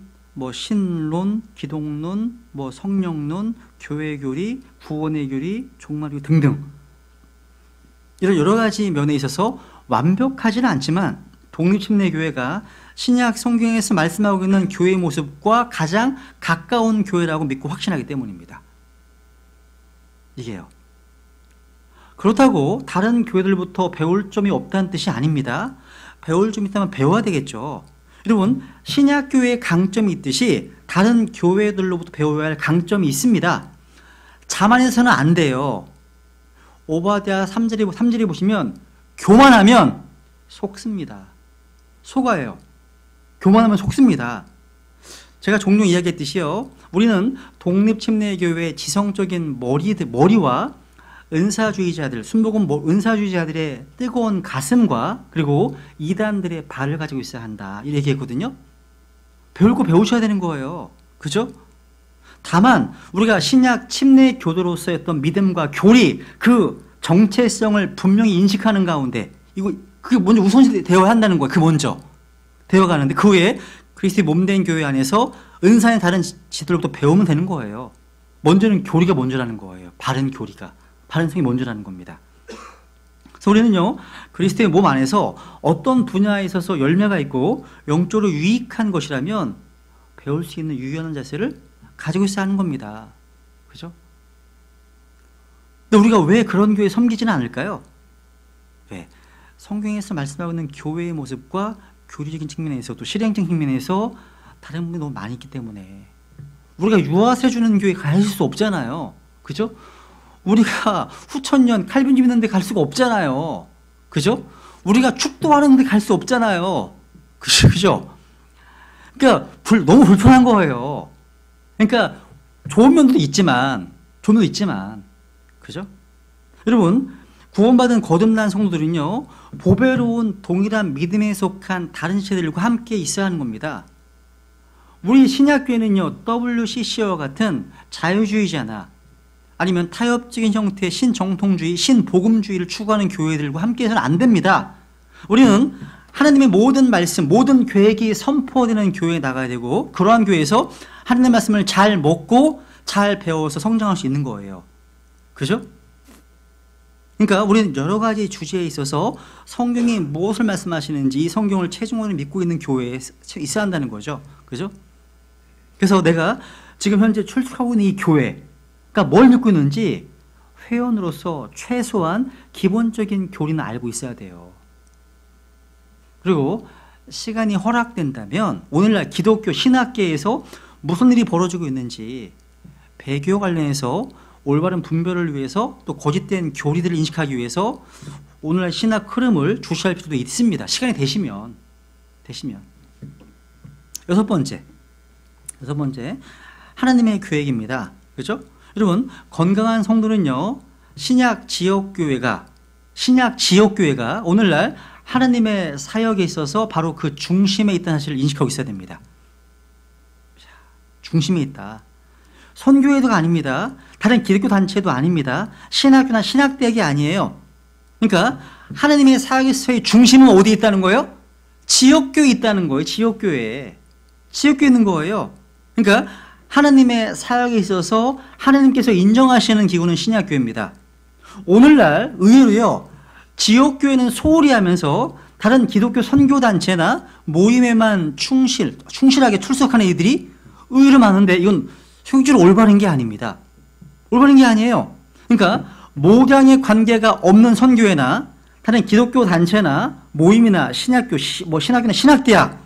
신론, 기독론, 성령론, 교회교리, 구원의 교리, 종말교리 등등, 이런 여러 가지 면에 있어서 완벽하지는 않지만 독립침례교회가 신약 성경에서 말씀하고 있는 교회의 모습과 가장 가까운 교회라고 믿고 확신하기 때문입니다. 이게요. 그렇다고 다른 교회들부터 배울 점이 없다는 뜻이 아닙니다. 배울 점이 있다면 배워야 되겠죠. 여러분, 신약교회의 강점이 있듯이 다른 교회들로부터 배워야 할 강점이 있습니다. 자만해서는 안 돼요. 오바댜 3절에 보시면 교만하면 속습니다. 속아요. 교만하면 속습니다. 제가 종종 이야기했듯이요, 우리는 독립침례교회의 지성적인 머리와 은사주의자들, 순복음 은사주의자들의 뜨거운 가슴과 그리고 이단들의 발을 가지고 있어야 한다, 이렇게 얘기했거든요. 배울 거 배우셔야 되는 거예요. 그죠? 다만 우리가 신약 침례 교도로서의 어떤 믿음과 교리, 그 정체성을 분명히 인식하는 가운데 그게 먼저 우선시 되어야 한다는 거예요. 그 먼저 되어가는데, 그 후에 그리스도의 몸된 교회 안에서 은사의 다른 지도로부터 배우면 되는 거예요. 먼저는 교리가 먼저라는 거예요. 바른 교리가, 바른 성이 먼저라는 겁니다. 그래서 우리는요, 그리스도의 몸 안에서 어떤 분야에 있어서 열매가 있고 영적으로 유익한 것이라면 배울 수 있는 유연한 자세를 가지고 있어야 하는 겁니다. 그죠? 근데 우리가 왜 그런 교회에 섬기지는 않을까요? 왜? 성경에서 말씀하고 있는 교회의 모습과 교리적인 측면에서, 또 실행적인 측면에서 다른 부분이 너무 많이 있기 때문에 우리가 유아세 주는 교회 갈 수 없잖아요. 그죠? 우리가 후천년 칼빈주 믿는 데 갈 수가 없잖아요. 그죠? 우리가 축도하는 데 갈 수 없잖아요. 그죠? 그러니까 너무 불편한 거예요. 그러니까 좋은 면도 있지만, 그죠? 여러분, 구원받은 거듭난 성도들은요, 보배로운 동일한 믿음에 속한 다른 시대들과 함께 있어야 하는 겁니다. 우리 신약교회는요, WCC와 같은 자유주의자나 아니면 타협적인 형태의 신정통주의, 신복음주의를 추구하는 교회들과 함께해서는 안 됩니다. 우리는 하나님의 모든 말씀, 모든 계획이 선포되는 교회에 나가야 되고, 그러한 교회에서 하나님의 말씀을 잘 먹고 잘 배워서 성장할 수 있는 거예요. 그죠? 그러니까 우리는 여러 가지 주제에 있어서 성경이 무엇을 말씀하시는지 이 성경을 최종으로 믿고 있는 교회에 있어야 한다는 거죠. 그죠? 그래서 내가 지금 현재 출석하고 있는 이 교회가 뭘 믿고 있는지 회원으로서 최소한 기본적인 교리는 알고 있어야 돼요. 그리고 시간이 허락된다면 오늘날 기독교 신학계에서 무슨 일이 벌어지고 있는지 배교 관련해서 올바른 분별을 위해서 또 거짓된 교리들을 인식하기 위해서 오늘날 신학 흐름을 주시할 필요도 있습니다. 시간이 되시면. 여섯 번째 하나님의 계획입니다. 그렇죠? 여러분, 건강한 성도는요, 신약 지역교회가 오늘날 하나님의 사역에 있어서 바로 그 중심에 있다는 사실을 인식하고 있어야 됩니다. 중심에 있다. 선교회도가 아닙니다. 다른 기독교 단체도 아닙니다. 신학교나 신학대학이 아니에요. 그러니까 하나님의 사역에서의 중심은 어디에 있다는 거예요? 지역교회에 있다는 거예요. 지역교회에 있는 거예요. 그러니까 하나님의 사역에 있어서 하나님께서 인정하시는 기구는 신약교회입니다. 오늘날 의외로요, 지역교회는 소홀히 하면서 다른 기독교 선교단체나 모임에만 충실하게 출석하는 이들이 의외로 많은데, 이건 성경적으로 올바른 게 아닙니다. 올바른 게 아니에요. 그러니까 목양의 관계가 없는 선교회나 다른 기독교 단체나 모임이나 신학교, 신학이나 신학대학,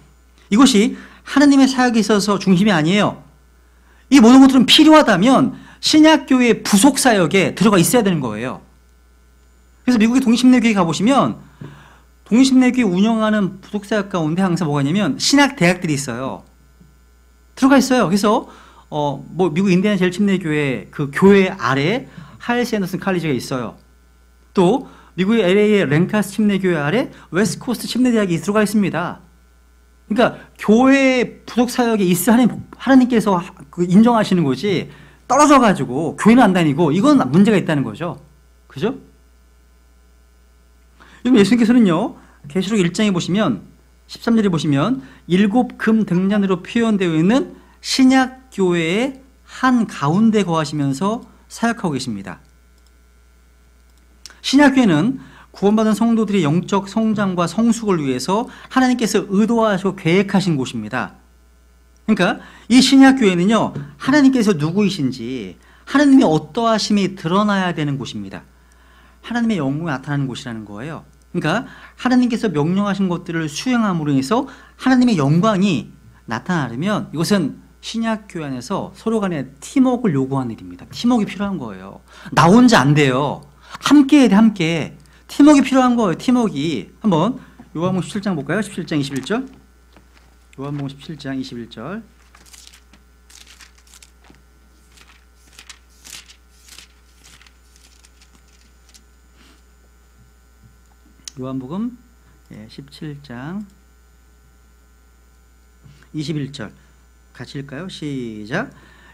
이것이 하나님의 사역에 있어서 중심이 아니에요. 이 모든 것들은 필요하다면 신약교회 부속 사역에 들어가 있어야 되는 거예요. 그래서 미국의 동심내교회 가보시면 동심내교회 운영하는 부속 사역 가운데 항상 뭐가 있냐면 신학대학들이 있어요. 들어가 있어요. 그래서 미국 인디애나 제일 침례교회 그 교회 아래 하일스 앤더슨 칼리지가 있어요. 또 미국의 LA의 랭카스 침례교회 아래 웨스트코스트 침례대학이 들어가 있습니다. 그러니까 교회 부속 사역에 있어 하나님께서 인정하시는 거지, 떨어져 가지고 교회는 안 다니고, 이건 문제가 있다는 거죠. 그죠? 예수님께서는요, 계시록 1장에 보시면 13절에 보시면 7금 등잔으로 표현되어 있는 신약교회의 한 가운데 거하시면서 사역하고 계십니다. 신약교회는 구원받은 성도들의 영적 성장과 성숙을 위해서 하나님께서 의도하시고 계획하신 곳입니다. 그러니까 이 신약교회는요, 하나님께서 누구이신지, 하나님의 어떠하심이 드러나야 되는 곳입니다. 하나님의 영광이 나타나는 곳이라는 거예요. 그러니까 하나님께서 명령하신 것들을 수행함으로 해서 하나님의 영광이 나타나려면 이것은 신약교회 안에서 서로 간에 팀워크를 요구하는 일입니다. 팀워크가 필요한 거예요. 나 혼자 안 돼요. 함께 해야 돼, 함께. 팀워크가 필요한 거예요, 팀워크. 한번 요한복음 17장 볼까요? 17장 21절. 요한복음 17장 21절. 요한복음 17장 21절 같이 읽을까요? 시작.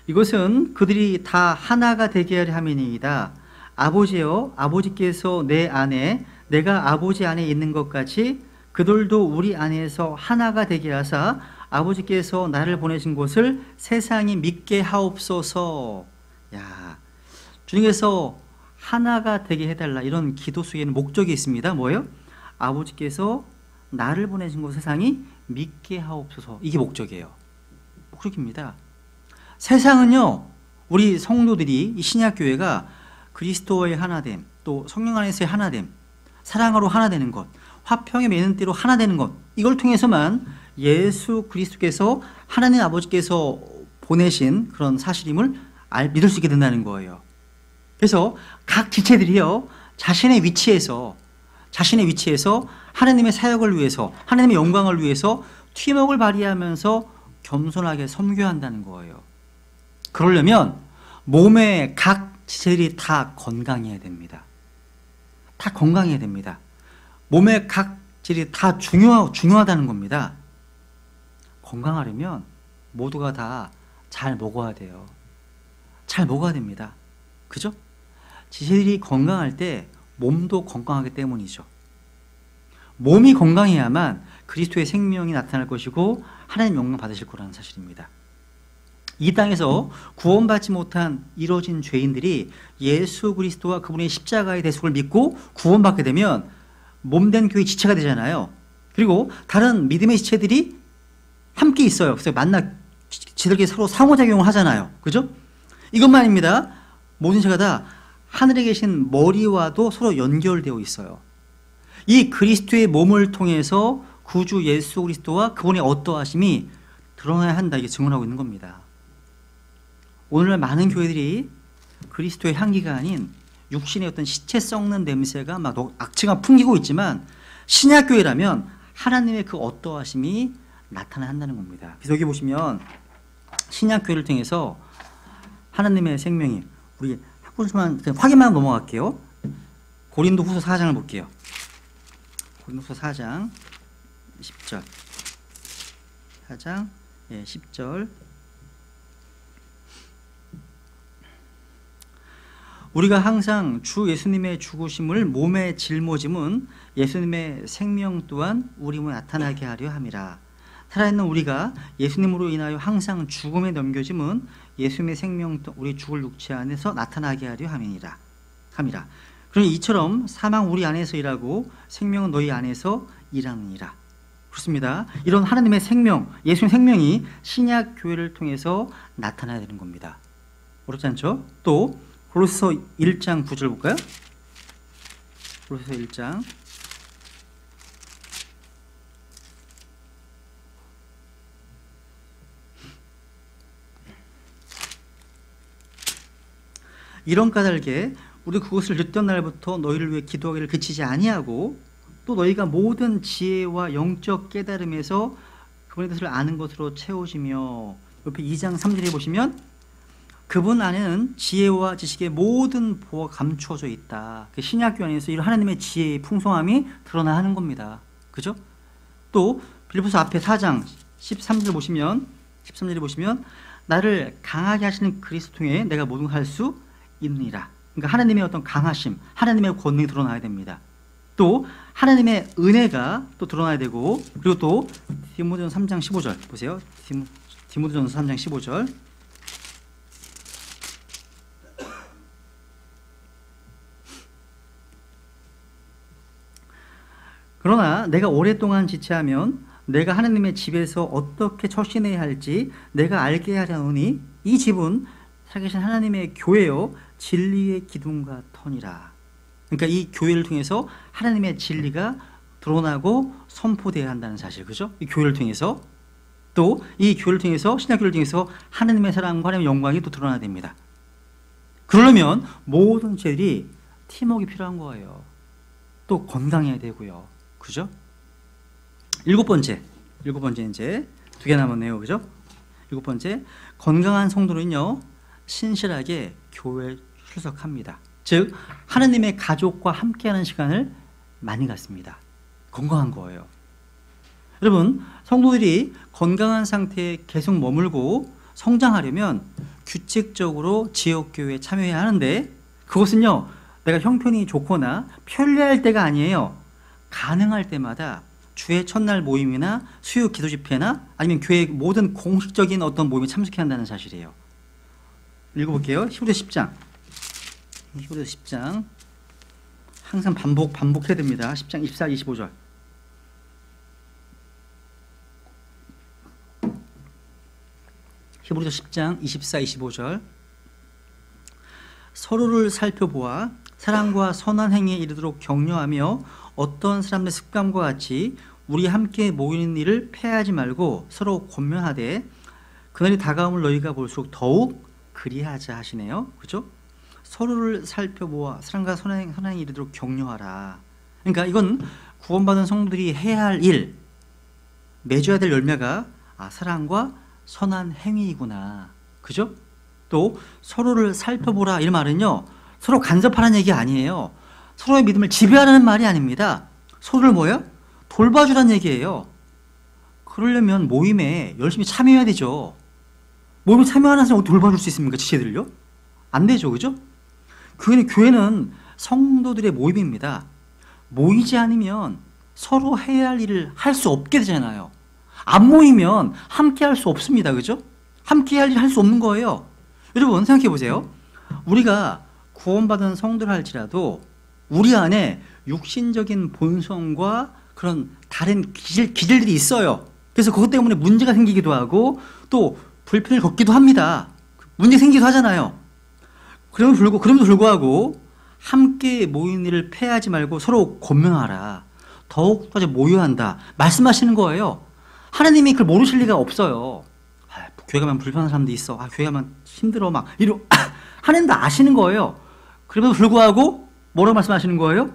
이것은 그들이 다 하나가 되게 하려 함이니이다. 아버지여, 아버지께서 내 안에 내가 아버지 안에 있는 것 같이 그들도 우리 안에서 하나가 되게 하사 아버지께서 나를 보내신 것을 세상이 믿게 하옵소서. 야, 주님께서 하나가 되게 해달라, 이런 기도 속에는 목적이 있습니다. 뭐예요? 아버지께서 나를 보내신 것 세상이 믿게 하옵소서. 이게 목적이에요. 목적입니다. 세상은요, 우리 성도들이, 이 신약교회가 그리스도의 하나됨, 또 성령 안에서의 하나됨, 사랑으로 하나되는 것, 화평에 매는 띠로 하나되는 것, 이걸 통해서만 예수 그리스도께서 하나님 아버지께서 보내신 그런 사실임을 믿을 수 있게 된다는 거예요. 그래서 각 지체들이요, 자신의 위치에서 하나님의 사역을 위해서, 하나님의 영광을 위해서 팀워크를 발휘하면서 겸손하게 섬겨야 한다는 거예요. 그러려면 몸의 각 지체들이 다 건강해야 됩니다. 다 건강해야 됩니다. 몸의 각 지체들이 다 중요하다는 겁니다. 건강하려면 모두가 다 잘 먹어야 돼요. 잘 먹어야 됩니다. 그죠? 지체들이 건강할 때 몸도 건강하기 때문이죠. 몸이 건강해야만 그리스도의 생명이 나타날 것이고 하나님 영광 받으실 거라는 사실입니다. 이 땅에서 구원받지 못한 이뤄진 죄인들이 예수 그리스도와 그분의 십자가의 대속을 믿고 구원받게 되면 몸된 교회 지체가 되잖아요. 그리고 다른 믿음의 지체들이 함께 있어요. 그래서 지들끼리 서로 상호작용을 하잖아요. 그죠? 이것만입니다. 모든 지체가 다 하늘에 계신 머리와도 서로 연결되어 있어요. 이 그리스도의 몸을 통해서 구주 예수 그리스도와 그분의 어떠하심이 드러나야 한다, 이게 증언하고 있는 겁니다. 오늘날 많은 교회들이 그리스도의 향기가 아닌 육신의 어떤 시체 썩는 냄새가 막 악취가 풍기고 있지만, 신약교회라면 하나님의 그 어떠하심이 나타나야 한다는 겁니다. 그래서 여기 보시면 신약교회를 통해서 하나님의 생명이, 우리 한 군데만 확인만 넘어갈게요. 고린도후서 4장을 볼게요. 고린도후서 4장 10절, 4장 10절. 우리가 항상 주 예수님의 죽으심을 몸에 짊어짐은 예수님의 생명 또한 우리 몸에 나타나게 하려 함이라. 살아있는 우리가 예수님으로 인하여 항상 죽음에 넘겨짐은 예수님의 생명 또 우리 죽을 육체 안에서 나타나게 하려 함이라. 그러니 이처럼 사망 우리 안에서 일하고 생명은 너희 안에서 일하느니라. 그렇습니다. 이런 하나님의 생명, 예수님의 생명이 신약 교회를 통해서 나타나야 되는 겁니다. 어렵지 않죠? 또 고린도서 1장 9절 볼까요? 고린도서 1장. 이런 까닭에 우리 그것을 듣던 날부터 너희를 위해 기도하기를 그치지 아니하고 또 너희가 모든 지혜와 영적 깨달음에서 그분의 뜻을 아는 것으로 채우시며, 옆에 2장 3절에 보시면 그분 안에는 지혜와 지식의 모든 보화가 감추어져 있다. 신약교 안에서 이런 하나님의 지혜의 풍성함이 드러나야 하는 겁니다. 그죠? 또 빌립보서 앞에 4장 13절 보시면, 나를 강하게 하시는 그리스도 통해 내가 모든 걸 할 수 있느니라. 그러니까 하나님의 어떤 강하심, 하나님의 권능이 드러나야 됩니다. 또 하나님의 은혜가 또 드러나야 되고, 그리고 또 디모데전서 3장 15절 보세요. 디모데전서 3장 15절. 그러나 내가 오랫동안 지체하면 내가 하나님의 집에서 어떻게 처신해야 할지 내가 알게 하려노니 이 집은 살아계신 하나님의 교회요 진리의 기둥과 터니라. 그러니까 이 교회를 통해서 하나님의 진리가 드러나고 선포되어야 한다는 사실, 그죠? 이 교회를 통해서, 또 이 교회를 통해서, 신약교회를 통해서 하나님의 사랑과 하나님의 영광이 또 드러나야 됩니다. 그러려면 모든 죄들이 팀워크가 필요한 거예요. 또 건강해야 되고요. 그죠? 일곱 번째 이제 2개 남았네요. 그죠? 일곱 번째, 건강한 성도는요 신실하게 교회에 출석합니다. 즉 하나님의 가족과 함께하는 시간을 많이 갖습니다. 건강한 거예요. 여러분, 성도들이 건강한 상태에 계속 머물고 성장하려면 규칙적으로 지역교회에 참여해야 하는데, 그것은요 내가 형편이 좋거나 편리할 때가 아니에요. 가능할 때마다 주의 첫날 모임이나 수요 기도 집회나 아니면 교회 모든 공식적인 어떤 모임에 참석해야 한다는 사실이에요. 읽어볼게요. 히브리서 10장. 항상 반복해야 됩니다. 10장 24, 25절. 히브리서 10장 24, 25절. 서로를 살펴보아 사랑과 선한 행위에 이르도록 격려하며 어떤 사람들의 습관과 같이 우리 함께 모이는 일을 폐하지 말고 서로 권면하되 그날이 다가옴을 너희가 볼수록 더욱 그리하자 하시네요. 그죠? 서로를 살펴보아 사랑과 선한 행위에 이르도록 격려하라. 그러니까 이건 구원받은 성도들이 해야 할 일, 맺어야 될 열매가 사랑과 선한 행위이구나. 그죠? 또 서로를 살펴보라 이 말은요, 서로 간섭하라는 얘기 아니에요. 서로의 믿음을 지배하라는 말이 아닙니다. 서로를 뭐예요? 돌봐주라는 얘기예요. 그러려면 모임에 열심히 참여해야 되죠. 모임에 참여하는 사람 어떻게 돌봐줄 수 있습니까? 지체들요? 안 되죠. 그죠? 교회는 성도들의 모임입니다. 모이지 않으면 서로 해야 할 일을 할 수 없게 되잖아요. 안 모이면 함께 할 수 없습니다. 그죠? 함께 할 일 할 수 없는 거예요. 여러분 생각해 보세요. 우리가 구원받은 성도를 할지라도 우리 안에 육신적인 본성과 그런 다른 기질들이 있어요. 그래서 그것 때문에 문제가 생기기도 하고 또 불편을 겪기도 합니다. 문제 생기기도 하잖아요. 그럼에도 불구하고 함께 모이는 일을 폐하지 말고 서로 권면하라. 더욱더 모여야 한다. 말씀하시는 거예요. 하나님이 그걸 모르실 리가 없어요. 교회 가면 불편한 사람도 있어. 교회 가면 힘들어. 막 이러. 하나님도 아시는 거예요. 그럼에도 불구하고 뭐라고 말씀하시는 거예요?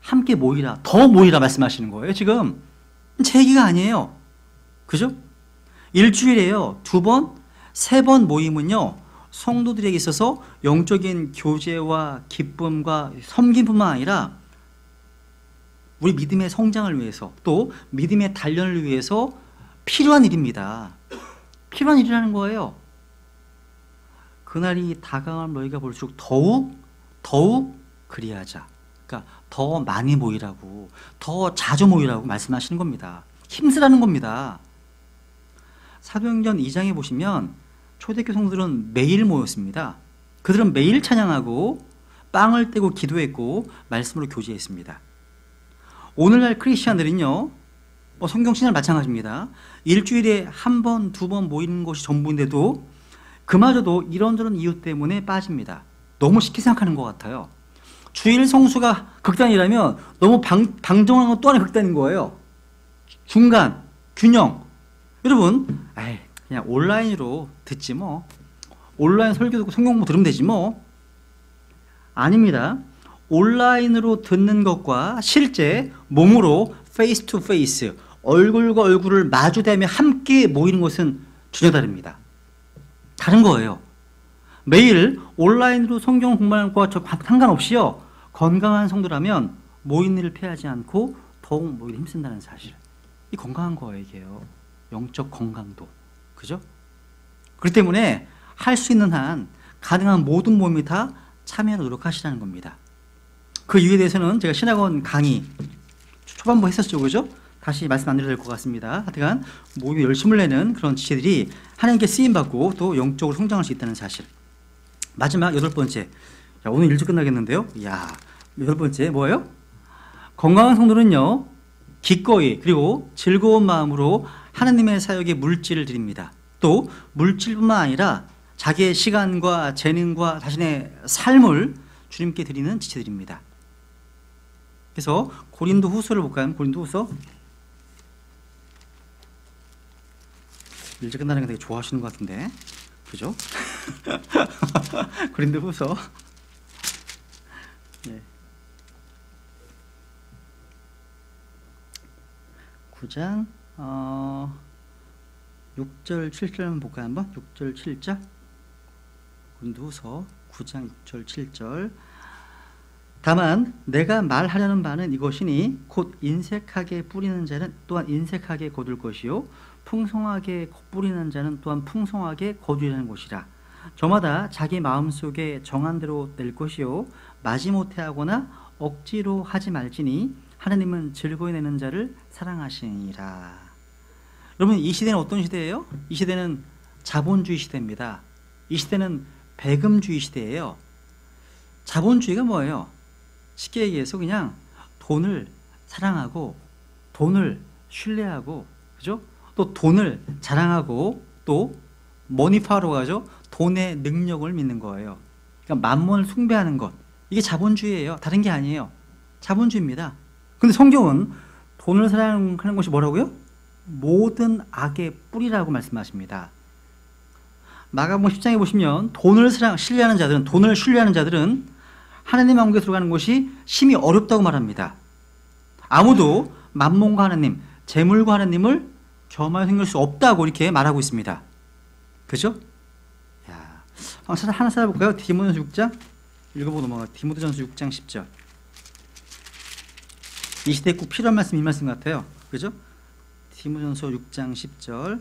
함께 모이라. 더 모이라 말씀하시는 거예요. 지금 제 얘기가 아니에요. 그죠? 일주일에요 2번, 3번 모임은요 성도들에게 있어서 영적인 교제와 기쁨과 섬김뿐만 아니라 우리 믿음의 성장을 위해서 또 믿음의 단련을 위해서 필요한 일입니다. 필요한 일이라는 거예요. 그날이 다가올 너희가 볼수록 더욱 그리하자. 그러니까 더 많이 모이라고, 더 자주 모이라고 말씀하시는 겁니다. 힘쓰라는 겁니다. 사도행전 2장에 보시면 초대교회 성도들은 매일 모였습니다. 그들은 매일 찬양하고 빵을 떼고 기도했고 말씀으로 교제했습니다. 오늘날 크리스찬들은요 성경 신앙 마찬가지입니다. 일주일에 1번, 2번 모이는 것이 전부인데도 그마저도 이런저런 이유 때문에 빠집니다. 너무 쉽게 생각하는 것 같아요. 주일 성수가 극단이라면 너무 방종하는 건 또 하나의 극단인 거예요. 중간, 균형. 여러분 그냥 온라인으로 듣지 뭐. 온라인 설교 듣고 성경 공부 들으면 되지 뭐. 아닙니다. 온라인으로 듣는 것과 실제 몸으로 페이스 투 페이스 얼굴과 얼굴을 마주대며 함께 모이는 것은 전혀 다릅니다. 다른 거예요. 매일 온라인으로 성경 공부하는 것과 상관없이요 건강한 성도라면 모이는 일을 피하지 않고 더욱 모이기 힘쓴다는 사실. 이 건강한 거예요. 이게요. 영적 건강도. 그죠? 그렇기 때문에 할 수 있는 한 가능한 모든 모임에 다 참여하는 노력하시라는 겁니다. 그 이유에 대해서는 제가 신학원 강의 초반부 했었죠. 그죠? 다시 말씀 안 드려도 될 것 같습니다. 하여간 모임에 열심을 내는 그런 지체들이 하나님께 쓰임받고 또 영적으로 성장할 수 있다는 사실. 마지막 8번째. 오늘 일찍 끝나겠는데요. 8번째 뭐예요? 건강한 성도는요 기꺼이 그리고 즐거운 마음으로 하나님의 사역에 물질을 드립니다. 또 물질뿐만 아니라 자기의 시간과 재능과 자신의 삶을 주님께 드리는 지체들입니다. 그래서 고린도 후서를 볼까요? 고린도 후서. 일찍 끝나는 거 되게 좋아하시는 것 같은데. 그죠? 고린도 후서. 네. 9장 6절 7절 한번 볼까요? 한번 6절 7절 고린도후서 9장 6절 7절 다만 내가 말하려는 바는 이것이니 곧 인색하게 뿌리는 자는 또한 인색하게 거둘 것이요 풍성하게 뿌리는 자는 또한 풍성하게 거두려는 것이라. 저마다 자기 마음속에 정한 대로 낼 것이요 마지못해 하거나 억지로 하지 말지니 하나님은 즐거이 내는 자를 사랑하시니라. 여러분 이 시대는 어떤 시대예요? 이 시대는 자본주의 시대입니다. 이 시대는 배금주의 시대예요. 자본주의가 뭐예요? 쉽게 얘기해서 그냥 돈을 사랑하고 돈을 신뢰하고 그죠? 또 돈을 자랑하고 또 머니파워로 가죠. 돈의 능력을 믿는 거예요. 그러니까 만몬을 숭배하는 것. 이게 자본주의예요. 다른 게 아니에요. 자본주의입니다. 근데 성경은 돈을 사랑하는 것이 뭐라고요? 모든 악의 뿌리라고 말씀하십니다. 마가복음 10장에 보시면 돈을 신뢰하는 자들은 하나님 왕국에 들어가는 것이 심히 어렵다고 말합니다. 아무도 만몬과 하나님, 재물과 하나님을 겸하여 생길 수 없다고 이렇게 말하고 있습니다. 그죠? 야, 하나 찾아볼까요? 디모데전서 6장 읽어보고 넘어가. 디모데전서 6장 10절. 이 시대에 꼭 필요한 말씀, 이 말씀 같아요. 그죠? 디모데전서 6장 10절.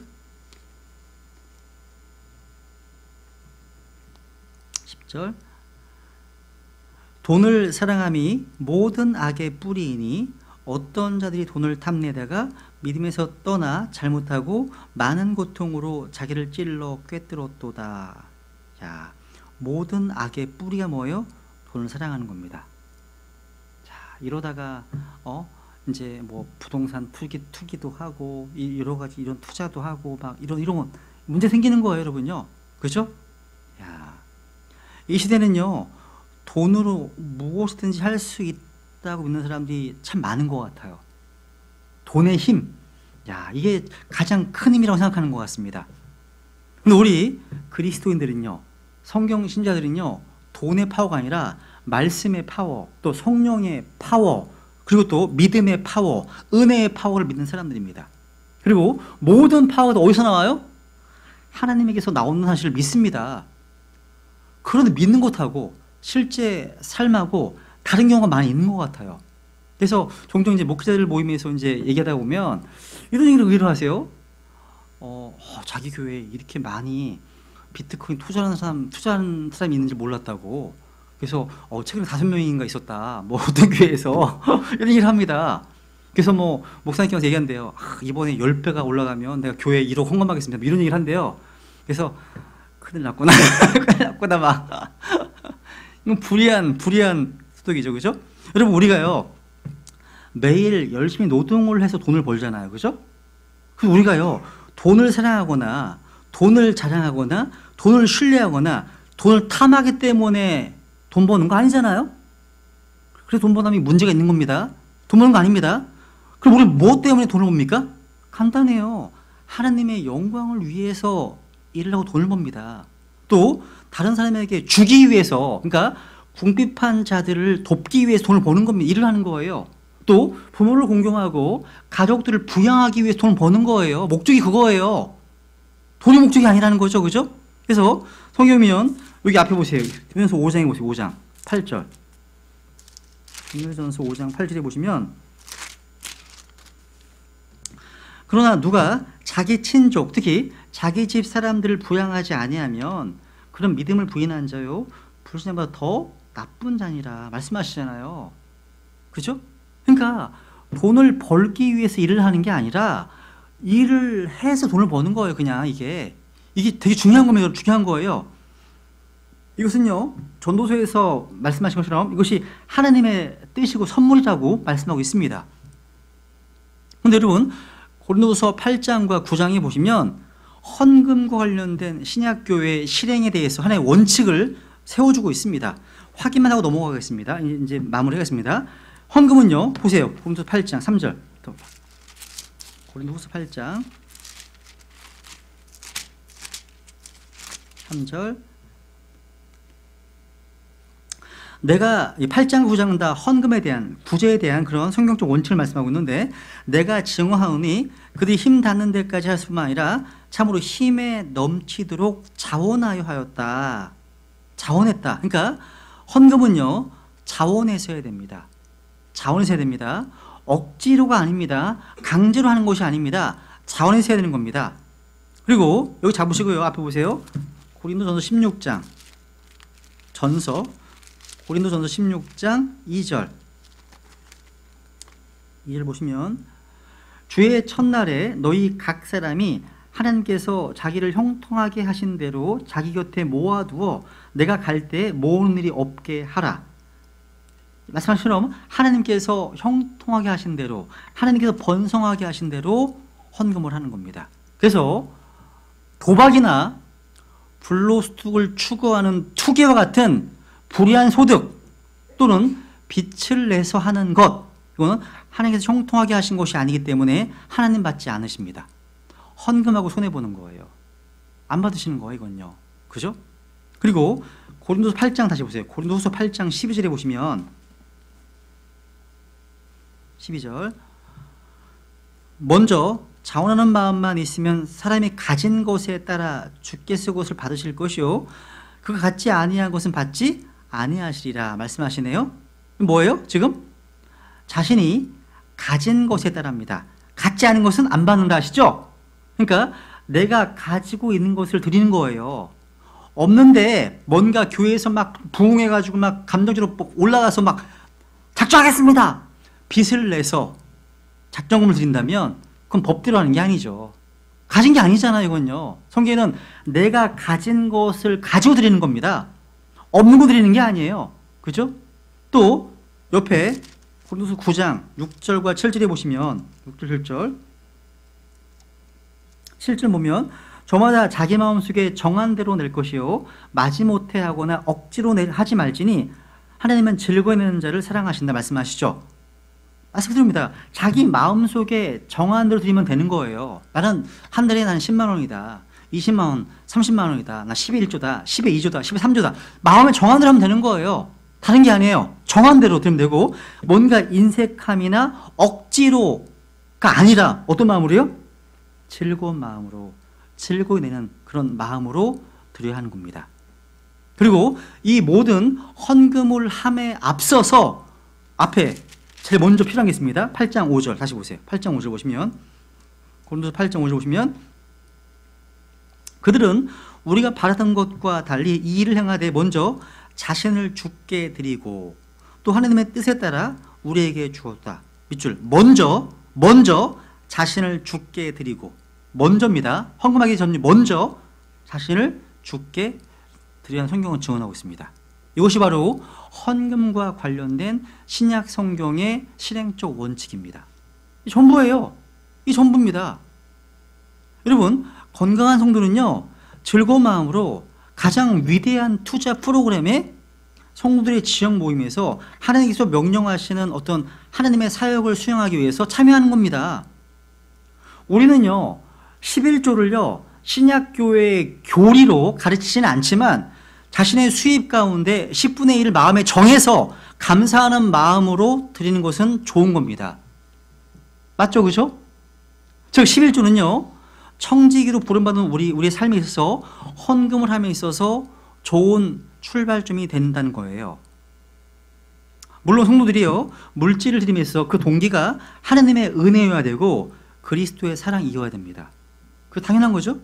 10절. 돈을 사랑함이 모든 악의 뿌리이니 어떤 자들이 돈을 탐내다가 믿음에서 떠나 잘못하고 많은 고통으로 자기를 찔러 꿰뚫었도다. 자, 모든 악의 뿌리가 뭐예요? 돈을 사랑하는 겁니다. 자, 이러다가 이제 뭐 부동산 투기도 하고 여러 가지 이런 투자도 하고 막 이런 문제 생기는 거예요, 여러분요. 그죠? 야, 이 시대는요, 돈으로 무엇이든지 할 수 있다고 믿는 사람들이 참 많은 것 같아요. 돈의 힘, 야, 이게 가장 큰 힘이라고 생각하는 것 같습니다. 근데 우리 그리스도인들은요, 성경 신자들은요, 돈의 파워가 아니라 말씀의 파워, 또 성령의 파워, 그리고 또 믿음의 파워, 은혜의 파워를 믿는 사람들입니다. 그리고 모든 파워가 어디서 나와요? 하나님에게서 나오는 사실을 믿습니다. 그런데 믿는 것하고 실제 삶하고 다른 경우가 많이 있는 것 같아요. 그래서 종종 이제 목회자들 모임에서 이제 얘기하다 보면 이런 얘기를 의외로 하세요. 자기 교회에 이렇게 많이 비트코인 투자하는 사람이 있는지 몰랐다고. 그래서 최근에 5명인가 있었다. 뭐 어떤 교회에서 이런 얘기를 합니다. 그래서 뭐 목사님께서 얘기한대요. 이번에 10배가 올라가면 내가 교회에 1억 헌금하겠습니다. 이런 얘기를 한대요. 그래서 큰일 났구나. 큰일 났구나 막. 이건 불의한 소득이죠, 그죠? 여러분, 우리가요 매일 열심히 노동을 해서 돈을 벌잖아요, 그죠? 그래서 우리가요 돈을 사랑하거나 돈을 자랑하거나 돈을 신뢰하거나 돈을 탐하기 때문에 돈 버는 거 아니잖아요? 그래서 돈 버는 게 문제가 있는 겁니다. 돈 버는 거 아닙니다. 그럼 우리 뭐 때문에 돈을 법니까? 간단해요. 하나님의 영광을 위해서 일을 하고 돈을 법니다. 또 다른 사람에게 주기 위해서, 그러니까 궁핍한 자들을 돕기 위해서 돈을 버는 겁니다. 일을 하는 거예요. 또 부모를 공경하고 가족들을 부양하기 위해서 돈을 버는 거예요. 목적이 그거예요. 돈이 목적이 아니라는 거죠, 그죠? 그래서 성경이면 여기 앞에 보세요. 디모데전서 5장에 보세요. 5장 8절. 디모데전서 5장 8절에 보시면, 그러나 누가 자기 친족, 특히 자기 집 사람들을 부양하지 아니하면 그런 믿음을 부인한 자요 불신자보다 더 나쁜 자니라 말씀하시잖아요. 그죠? 그러니까 돈을 벌기 위해서 일을 하는 게 아니라 일을 해서 돈을 버는 거예요. 그냥 이게 되게 중요한 겁니다. 중요한 거예요. 이것은요, 전도서에서 말씀하신 것처럼 이것이 하나님의 뜻이고 선물이라고 말씀하고 있습니다. 그런데 여러분, 고린도서 8장과 9장에 보시면 헌금과 관련된 신약교회 실행에 대해서 하나의 원칙을 세워주고 있습니다. 확인만 하고 넘어가겠습니다. 이제 마무리하겠습니다. 헌금은요, 보세요. 고린도서 8장 3절. 고린도서 8장 3절. 내가 이 8장 9장은 다 헌금에 대한, 구제에 대한 그런 성경적 원칙을 말씀하고 있는데, 내가 증언하오니 그들이 힘 닿는 데까지 할 뿐만 아니라 참으로 힘에 넘치도록 자원하여 하였다. 자원했다. 그러니까 헌금은요, 자원해서 해야 됩니다. 자원해서 해야 됩니다. 억지로가 아닙니다. 강제로 하는 것이 아닙니다. 자원해서 해야 되는 겁니다. 그리고 여기 잡으시고요. 앞에 보세요. 고린도전서 16장 고린도전서 16장 2절 보시면, 주의 첫날에 너희 각 사람이 하나님께서 자기를 형통하게 하신 대로 자기 곁에 모아두어 내가 갈 때 모으는 일이 없게 하라. 말씀하신 것처럼 하나님께서 형통하게 하신 대로, 하나님께서 번성하게 하신 대로 헌금을 하는 겁니다. 그래서 도박이나 불로소득을 추구하는 투기와 같은 불의한 소득 또는 빚을 내서 하는 것, 이거는 하나님께서 형통하게 하신 것이 아니기 때문에 하나님 받지 않으십니다. 헌금하고 손해보는 거예요. 안 받으시는 거예요, 이건요. 그죠? 그리고 고린도서 8장 다시 보세요. 고린도서 8장 12절에 보시면, 12절, 먼저 자원하는 마음만 있으면 사람이 가진 것에 따라 주께서 것을 받으실 것이요 그가 갖지 아니한 것은 받지 아니하시리라 말씀하시네요. 뭐예요? 지금 자신이 가진 것에 따라입니다. 갖지 않은 것은 안 받는다 하시죠? 그러니까 내가 가지고 있는 것을 드리는 거예요. 없는데 뭔가 교회에서 막 부흥해가지고 막 감정적으로 올라가서 막 작정하겠습니다. 빚을 내서 작정금을 드린다면 그건 법대로 하는 게 아니죠. 가진 게 아니잖아요, 이건요. 성경에는 내가 가진 것을 가지고 드리는 겁니다. 없는 거 드리는 게 아니에요. 그죠? 또 옆에 고린도서 9장 6절과 7절에 보시면 6절 7절 7절 보면 저마다 자기 마음속에 정한 대로 낼 것이요 마지못해 하거나 억지로 하지 말지니 하나님은 즐거워내는 자를 사랑하신다 말씀하시죠. 말씀드립니다. 자기 마음속에 정한 대로 드리면 되는 거예요. 나는 한 달에 난 10만 원이다. 20만 원, 30만 원이다. 나 10에 1조다. 10에 2조다. 10에 3조다. 마음에 정한 대로 하면 되는 거예요. 다른 게 아니에요. 정한 대로 드리면 되고 뭔가 인색함이나 억지로가 아니라 어떤 마음으로요? 즐거운 마음으로 즐거이 내는 그런 마음으로 드려야 하는 겁니다. 그리고 이 모든 헌금을 함에 앞서서 앞에 제일 먼저 필요한 게 있습니다. 8장 5절 다시 보세요. 8장 5절 보시면 고린도서 8장 5절 보시면 그들은 우리가 바라던 것과 달리 이 일을 행하되 먼저 자신을 주께 드리고 또 하나님의 뜻에 따라 우리에게 주었다. 밑줄 먼저 자신을 주께 드리고 먼저입니다. 헌금하기 전 먼저 자신을 주께 드리라는 성경은 증언하고 있습니다. 이것이 바로 헌금과 관련된 신약 성경의 실행적 원칙입니다. 이 전부예요. 이 전부입니다. 여러분 건강한 성도는요 즐거운 마음으로 가장 위대한 투자 프로그램에 성도들의 지역 모임에서 하나님께서 명령하시는 어떤 하나님의 사역을 수행하기 위해서 참여하는 겁니다. 우리는요 11조를요 신약교회의 교리로 가르치지는 않지만 자신의 수입 가운데 10분의 1을 마음에 정해서 감사하는 마음으로 드리는 것은 좋은 겁니다. 맞죠? 그죠? 즉 11조는요 청지기로 부름받은 우리의 삶에 있어서 헌금을 함에 있어서 좋은 출발점이 된다는 거예요. 물론 성도들이요 물질을 드리면서 그 동기가 하나님의 은혜여야 되고 그리스도의 사랑이어야 됩니다. 그거 당연한 거죠.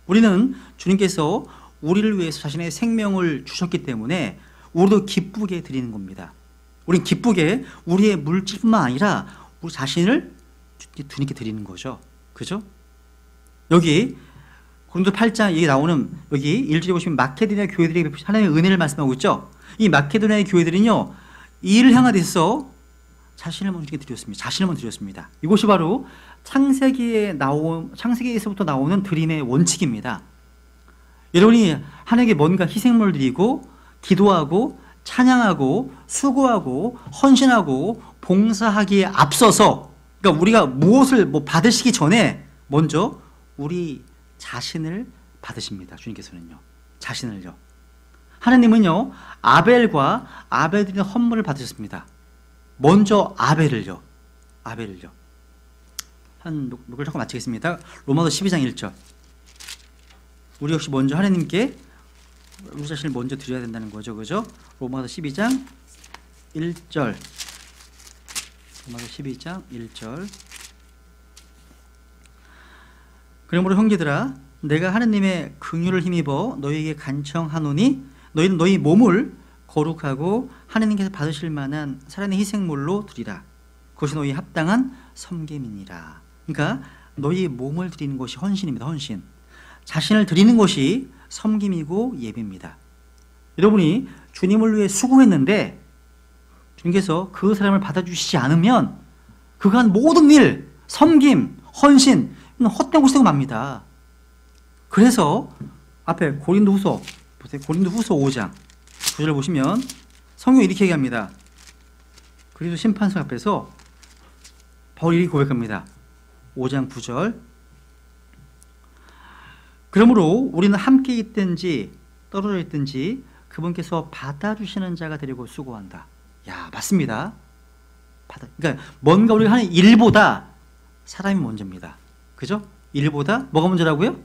우리는 주님께서 우리를 위해서 자신의 생명을 주셨기 때문에 우리도 기쁘게 드리는 겁니다. 우리는 기쁘게 우리의 물질뿐만 아니라 우리 자신을 주님께 드리는 거죠. 그죠? 여기 고린도 8장 얘기 나오는 여기 1절에 보시면 마케도니아 교회들에게 하나님의 은혜를 말씀하고 있죠. 이 마케도니아의 교회들은요 이 일을 향하여 있어 자신을 먼저 드렸습니다. 자신을 먼저 드렸습니다. 이것이 바로 창세기에서부터 나오는 드림의 원칙입니다. 여러분이 하나님께 뭔가 희생물을 드리고 기도하고 찬양하고 수고하고 헌신하고 봉사하기에 앞서서 그러니까 우리가 무엇을 받으시기 전에 먼저 우리 자신을 받으십니다. 주님께서는요. 자신을요. 하나님은요. 아벨과 아벨 드리는 헌물을 받으셨습니다. 먼저 아벨을요. 한 몇 걸 잠깐 마치겠습니다. 로마서 12장 1절. 우리 역시 먼저 하나님께 우리 자신을 먼저 드려야 된다는 거죠. 그죠? 로마서 12장 1절. 로마서 12장 1절. 그러므로 형제들아 내가 하나님의 긍휼을 힘입어 너희에게 간청하노니 너희는 너희 몸을 거룩하고 하나님께서 받으실 만한 살아있는 희생물로 드리라. 그것이 너희 합당한 섬김이니라. 그러니까 너희 몸을 드리는 것이 헌신입니다. 헌신. 자신을 드리는 것이 섬김이고 예배입니다. 여러분이 주님을 위해 수고했는데 주님께서 그 사람을 받아주시지 않으면 그가 한 모든 일, 섬김, 헌신 헛된 곳이 되고 맙니다. 그래서 앞에 고린도후서 보세요. 고린도후서 5장 9절을 보시면 성경이 이렇게 얘기합니다. 그리스도 심판석 앞에서 바울이 이렇게 고백합니다. 5장 9절 그러므로 우리는 함께 있든지 떨어져 있든지 그분께서 받아주시는 자가 되려고 수고한다. 야, 맞습니다. 그러니까 뭔가 우리가 하는 일보다 사람이 먼저입니다. 그죠? 일보다 뭐가 먼저라고요?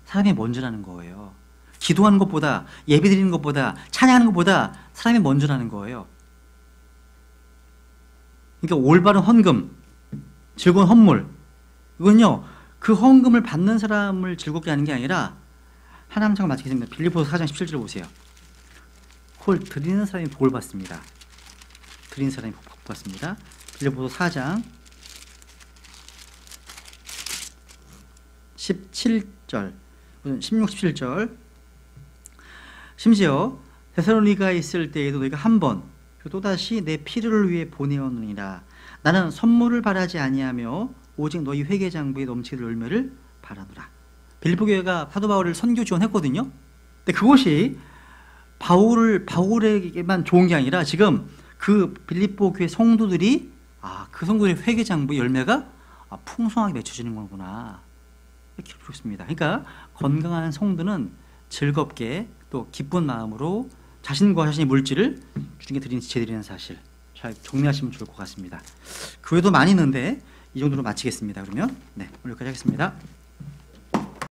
사람이 먼저라는 거예요. 기도하는 것보다, 예배 드리는 것보다, 찬양하는 것보다 사람이 먼저라는 거예요. 그러니까 올바른 헌금, 즐거운 헌물, 이건요, 그 헌금을 받는 사람을 즐겁게 하는 게 아니라, 하나님 잠깐 마치겠습니다. 빌립보서 4장 17절 보세요. 그걸 드리는 사람이 복을 받습니다. 드리는 사람이 복 받습니다. 빌립보서 4장 17절, 16, 17절. 심지어 데살로니가에 있을 때에도 너희가 한 번 또다시 내 필요를 위해 보내었느니라. 나는 선물을 바라지 아니하며 오직 너희 회개 장부에 넘치는 열매를 바라노라. 빌립보 교회가 사도 바울을 선교 지원했거든요. 근데 그것이 바울에게만 좋은 게 아니라 지금 그 빌립보 교회 성도들이 그 성도들의 회개 장부의 열매가 풍성하게 맺혀지는 거구나. 이렇게 보고 있습니다. 그러니까 건강한 성도는 즐겁게 또 기쁜 마음으로 자신과 자신의 물질을 주님께 제드리는 사실 잘 정리하시면 좋을 것 같습니다. 그 외에도 많이 있는데 이 정도로 마치겠습니다. 그러면 오늘 여기까지 하겠습니다.